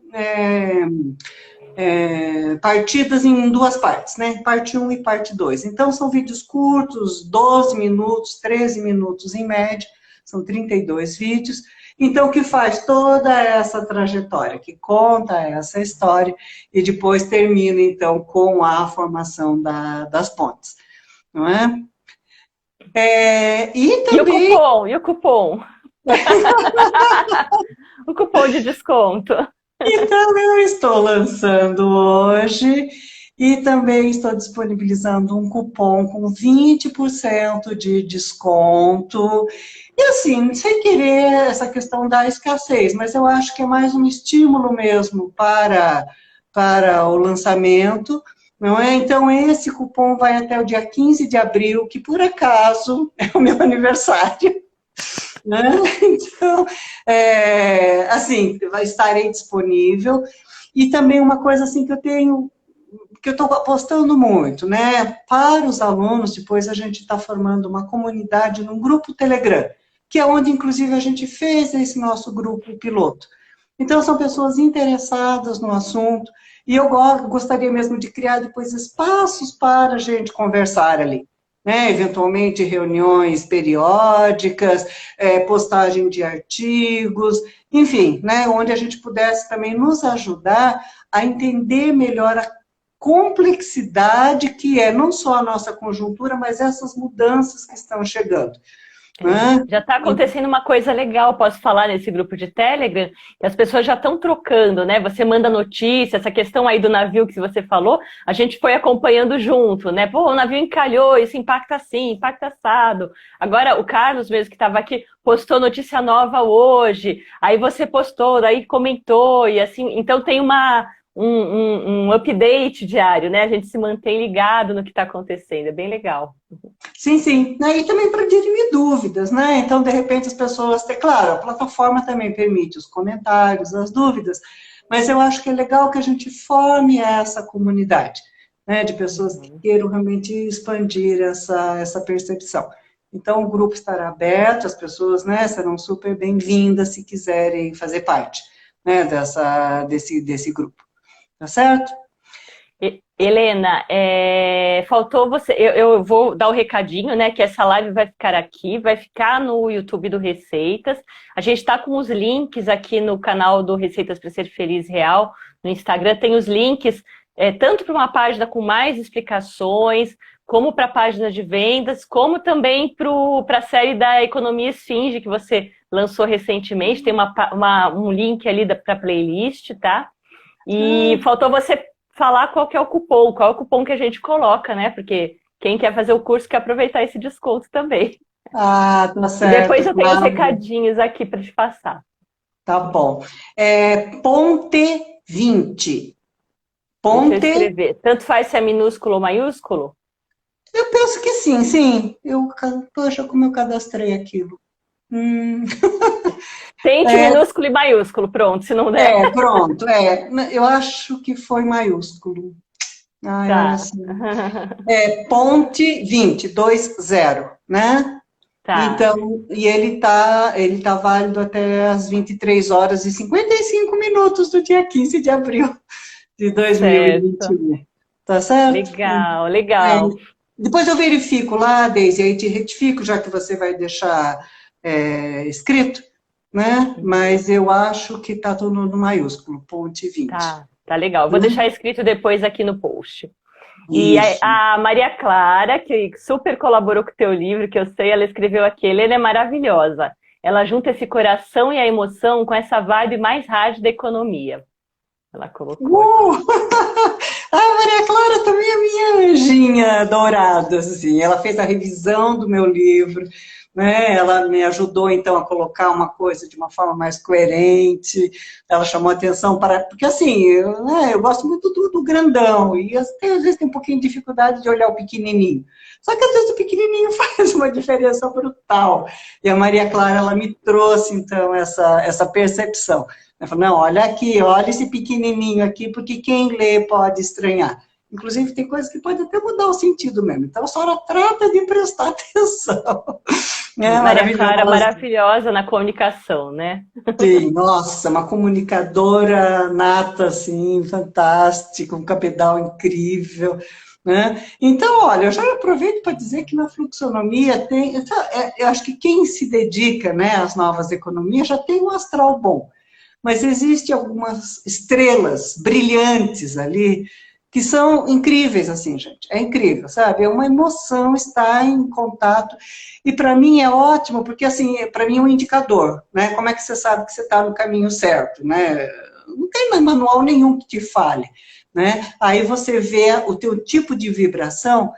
partidas em 2 partes, né? Parte 1 e parte 2. Então, são vídeos curtos, 12 minutos, 13 minutos em média, são 32 vídeos. Então, que faz toda essa trajetória, que conta essa história, e depois termina, então, com a formação das pontes, não é? E E o também cupom? E o cupom? O cupom de desconto. Então, eu estou lançando hoje e também estou disponibilizando um cupom com 20% de desconto. E assim, sem querer essa questão da escassez, mas eu acho que é mais um estímulo mesmo para o lançamento, não é? Então, esse cupom vai até o dia 15 de abril, que por acaso é o meu aniversário. Né? Então, assim, estarei disponível. E também uma coisa assim que eu estou apostando muito, né? Para os alunos, depois a gente está formando uma comunidade num grupo Telegram, que é onde, inclusive, a gente fez esse nosso grupo piloto. Então, são pessoas interessadas no assunto, e eu gostaria mesmo de criar depois espaços para a gente conversar ali. Né, eventualmente reuniões periódicas, postagem de artigos, enfim, né, onde a gente pudesse também nos ajudar a entender melhor a complexidade que é não só a nossa conjuntura, mas essas mudanças que estão chegando. Né? Já está acontecendo uma coisa legal, posso falar nesse grupo de Telegram, que as pessoas já estão trocando, né? Você manda notícia, essa questão aí do navio que você falou, a gente foi acompanhando junto, né? Pô, o navio encalhou, isso impacta assim, impacta assado. Agora, o Carlos mesmo que estava aqui postou notícia nova hoje, aí você postou, daí comentou, e assim, então tem um update diário, né? A gente se mantém ligado no que está acontecendo, é bem legal. Sim, sim. E também para dirimir dúvidas, né? Então, de repente, as pessoas... Claro, a plataforma também permite os comentários, as dúvidas, mas eu acho que é legal que a gente forme essa comunidade, né? De pessoas que queiram realmente expandir essa percepção. Então, o grupo estará aberto, as pessoas, né, serão super bem-vindas se quiserem fazer parte, né, desse grupo. Tá certo? Helena, faltou você. Eu vou dar o recadinho, né? Que essa live vai ficar aqui, vai ficar no YouTube do Receitas. A gente está com os links aqui no canal do Receitas para Ser Feliz Real. No Instagram tem os links, tanto para uma página com mais explicações, como para a página de vendas, como também para a série da Economia Esfinge, que você lançou recentemente. Tem um link ali para a playlist, tá? E faltou você falar qual que é o cupom, qual é o cupom que a gente coloca, né? Porque quem quer fazer o curso quer aproveitar esse desconto também. Ah, tá E depois certo, eu tenho os claro. recadinhos aqui para te passar. Tá bom. Ponte 20. Deixa eu Ponte, escrever. Tanto faz se é minúsculo ou maiúsculo? eu penso que sim, sim. Poxa, como eu cadastrei aquilo. Hum, Tente é, minúsculo e maiúsculo, pronto, se não der. pronto, eu acho que foi maiúsculo. Ai, olha Tá. só. Ponte 20, 20, né? Tá, Então, e ele tá válido até as 23 horas e 55 minutos do dia 15 de abril de certo. 2021. Tá certo? Legal, É, legal. depois eu verifico lá, Deise, aí te retifico, já que você vai deixar escrito, né? Mas eu acho que está tudo no maiúsculo, ponte 20. Tá legal. Vou Né? deixar escrito depois aqui no post. E Isso. a Maria Clara, que super colaborou com o teu livro, que eu sei, ela escreveu aqui, Helena é maravilhosa. Ela junta esse coração e a emoção com essa vibe mais hard da economia. Ela colocou aqui. A Maria Clara também é minha anjinha dourada, assim. Ela fez a revisão do meu livro, né? Ela me ajudou, então, a colocar uma coisa de uma forma mais coerente. Ela chamou atenção para... Porque, assim, eu gosto muito do grandão e às vezes tem um pouquinho de dificuldade de olhar o pequenininho. Só que, às vezes, o pequenininho faz uma diferença brutal. E a Maria Clara, ela me trouxe, então, essa percepção. Ela falou, não, olha aqui, olha esse pequenininho aqui, porque quem lê pode estranhar. Inclusive, tem coisas que podem até mudar o sentido mesmo. Então, a senhora trata de prestar atenção. É Maria Clara maravilhosa. maravilhosa na comunicação, né? Sim, nossa, uma comunicadora nata, assim, fantástica, um cabedal incrível. Né? Então, olha, eu já aproveito para dizer que na fluxonomia tem... Eu acho que quem se dedica, né, às novas economias já tem um astral bom. Mas existem algumas estrelas brilhantes ali que são incríveis, assim, gente. É incrível, sabe? É uma emoção estar em contato. E para mim é ótimo, porque, assim, para mim é um indicador, né? Como é que você sabe que você está no caminho certo, né? não tem manual nenhum que te fale, né? Aí você vê o teu tipo de vibração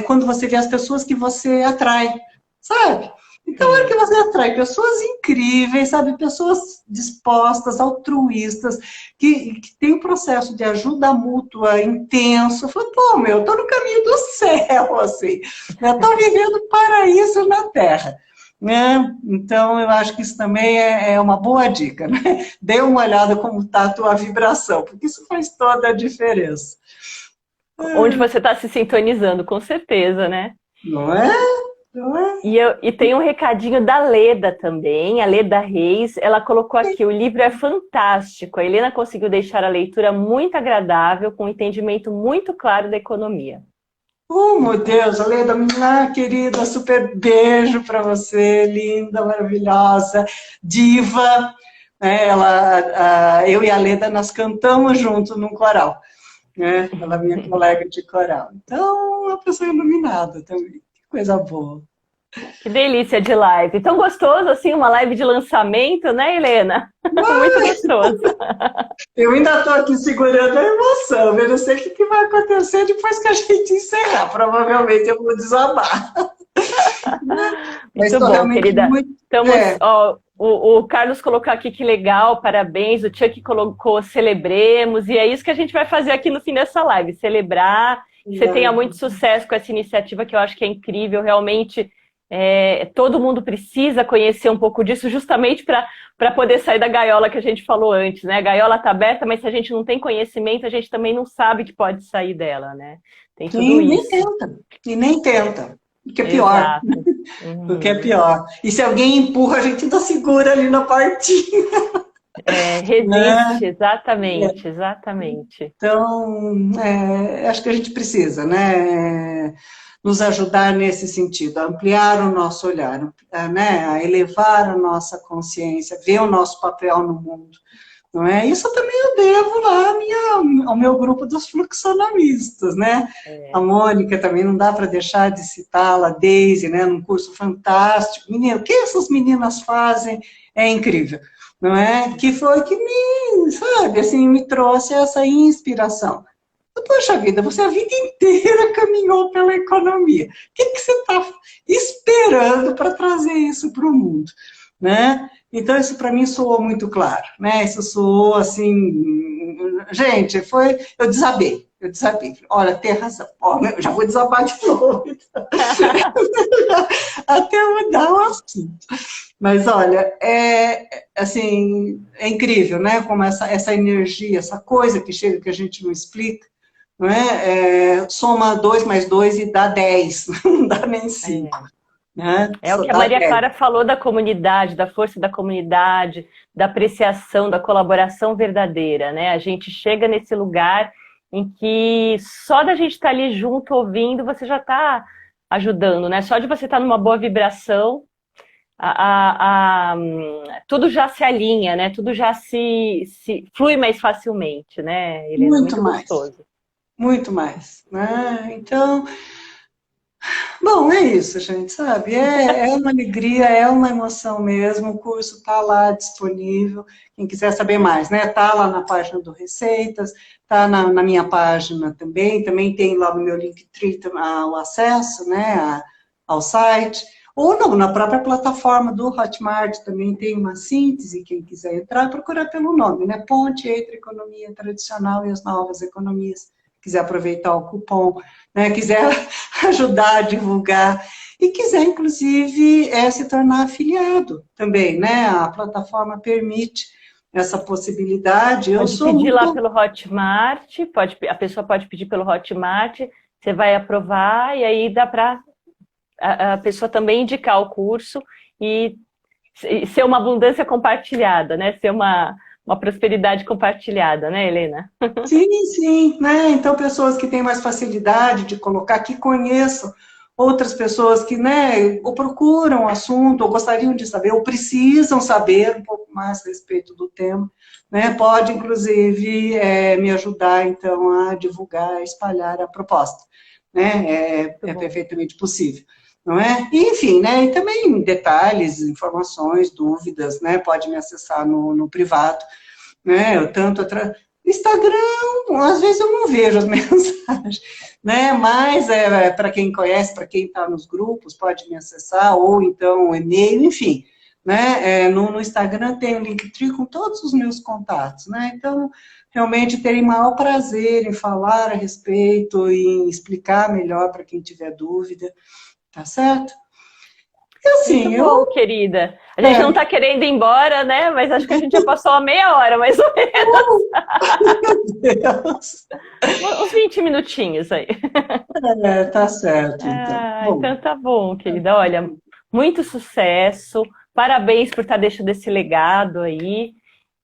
quando você vê as pessoas que você atrai, sabe? Então, é que você atrai pessoas incríveis, sabe? Pessoas dispostas, altruístas, que tem um processo de ajuda mútua intenso. Eu falo, pô, meu, eu tô no caminho do céu, assim. Eu tô vivendo paraíso na Terra. Né? Então, eu acho que isso também é uma boa dica, né? Dê uma olhada como está a tua vibração, porque isso faz toda a diferença. Onde você está se sintonizando, com certeza, né? Não é? Não é? E tem um recadinho da Leda também, a Leda Reis, ela colocou aqui, o livro é fantástico, a Helena conseguiu deixar a leitura muito agradável, com um entendimento muito claro da economia. Oh, meu Deus, Leda, minha querida, super beijo para você, linda, maravilhosa, diva. Eu e a Leda, nós cantamos junto num coral, né? Ela é minha colega de coral. Então, uma pessoa iluminada também, que coisa boa. Que delícia de live. Tão gostoso assim, uma live de lançamento, né, Helena? Muito gostoso. Eu ainda estou aqui segurando a emoção, eu não sei o que vai acontecer depois que a gente encerrar. Provavelmente eu vou desabar. Mas Muito estou bom, realmente querida. muito... Estamos, ó, o Carlos colocou aqui que legal, parabéns. O Chuck colocou celebremos, e é isso que a gente vai fazer aqui no fim dessa live, celebrar. Que você tenha muito sucesso com essa iniciativa, que eu acho que é incrível, realmente. Todo mundo precisa conhecer um pouco disso, justamente para poder sair da gaiola que a gente falou antes, né? A gaiola está aberta, mas se a gente não tem conhecimento, a gente também não sabe que pode sair dela, né? Tem tudo Sim, isso. e nem tenta, o que é pior. Exato. O que é pior. E se alguém empurra, a gente ainda segura ali na partinha. Resiste, exatamente, exatamente. Então, acho que a gente precisa, né? Nos ajudar nesse sentido, a ampliar o nosso olhar, né? A elevar a nossa consciência, ver o nosso papel no mundo. Não é? Isso também eu devo lá ao meu grupo dos fluxonomistas, né? A Mônica também não dá para deixar de citá-la, a Daisy, né? Num curso fantástico. Menino, o que essas meninas fazem é incrível, não é? Que foi que sabe, assim, me trouxe essa inspiração. Poxa vida, você a vida inteira caminhou pela economia. O que você está esperando para trazer isso para o mundo, né? Então, isso para mim soou muito claro, né? Isso soou assim... Gente, eu desabei. Olha, tem razão. Olha, eu já vou desabar de novo. Até mudar o assunto. Mas, olha, assim, é incrível, né? Como essa energia, essa coisa que chega que a gente não explica, não é? Soma 2 mais 2 e dá 10, não dá nem 5. Né? É o que a Maria Clara falou da comunidade, da força da comunidade, da apreciação, da colaboração verdadeira, né? A gente chega nesse lugar em que só da gente estar ali junto, ouvindo, você já está ajudando, né? Só de você estar numa boa vibração, tudo já se alinha, né? Tudo já se flui mais facilmente, né, Helena? Muito mais. Gostoso. Muito mais, né? Então... Bom, é isso, gente, sabe? É uma alegria, é uma emoção mesmo. O curso está lá disponível. Quem quiser saber mais, né? Está lá na página do Receitas, está na minha página também. Também tem lá no meu Linktree o acesso, né, ao site. Ou não, na própria plataforma do Hotmart também tem uma síntese. Quem quiser entrar, procurar pelo nome, né? Ponte entre economia tradicional e as novas economias. Quiser aproveitar o cupom, né, quiser ajudar a divulgar e quiser, inclusive, se tornar afiliado também, né? A plataforma permite essa possibilidade. Pode pedir lá pelo Hotmart, a pessoa pode pedir pelo Hotmart, você vai aprovar e aí dá para a pessoa também indicar o curso e ser uma abundância compartilhada, né? Ser uma prosperidade compartilhada, né, Helena? Sim, sim, né? Então, pessoas que têm mais facilidade de colocar, que conheçam outras pessoas que, né, ou procuram o assunto, ou gostariam de saber, ou precisam saber um pouco mais a respeito do tema, né? Pode, inclusive, me ajudar, então, a divulgar, a espalhar a proposta, né? É perfeitamente possível. não é? E, enfim, né? E também detalhes, informações, dúvidas, né? Pode me acessar no privado, né? Eu tanto Instagram, às vezes eu não vejo as mensagens, né? Mas para quem conhece, para quem está nos grupos, pode me acessar, ou então e-mail, enfim, né? No Instagram tem o Linktree com todos os meus contatos, né? Então, realmente terem maior prazer em falar a respeito, em explicar melhor para quem tiver dúvida, tá certo? E Muito assim, bom, querida. A gente não é, está querendo ir embora, né? Mas acho que a gente já passou a meia hora, mais ou menos. Deus, Uns 20 minutinhos aí. tá certo, então. Ah, Bom, então tá bom, querida. Olha, muito sucesso. Parabéns por estar deixando esse legado aí.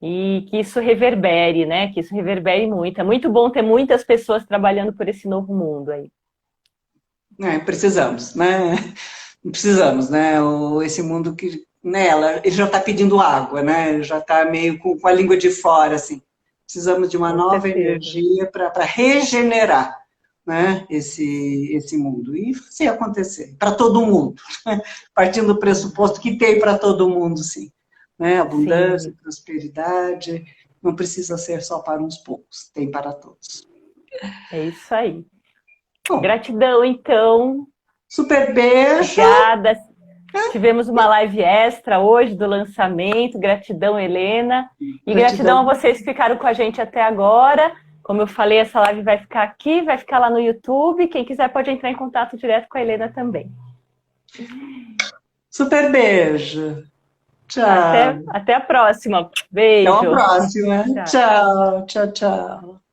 E que isso reverbere, né? Que isso reverbere muito. É muito bom ter muitas pessoas trabalhando por esse novo mundo aí. precisamos, né? Precisamos, né? Esse mundo que, né, ele já está pedindo água, né? Ele já está meio com a língua de fora, assim. Precisamos de uma Com nova certeza. energia para regenerar, né, esse mundo e fazer acontecer para todo mundo, né? Partindo do pressuposto que tem para todo mundo, sim, né? Abundância, Sim, prosperidade, não precisa ser só para uns poucos, tem para todos. é isso aí. Bom, Gratidão, então. super beijo. Obrigada. Tivemos uma live extra hoje do lançamento. Gratidão, Helena. E gratidão a Gratidão. vocês que ficaram com a gente até agora. Como eu falei, essa live vai ficar aqui, vai ficar lá no YouTube. Quem quiser pode entrar em contato direto com a Helena também. Super beijo. Até, Tchau. até a próxima. Até uma Beijo. próxima. Tchau. Tchau, tchau, tchau.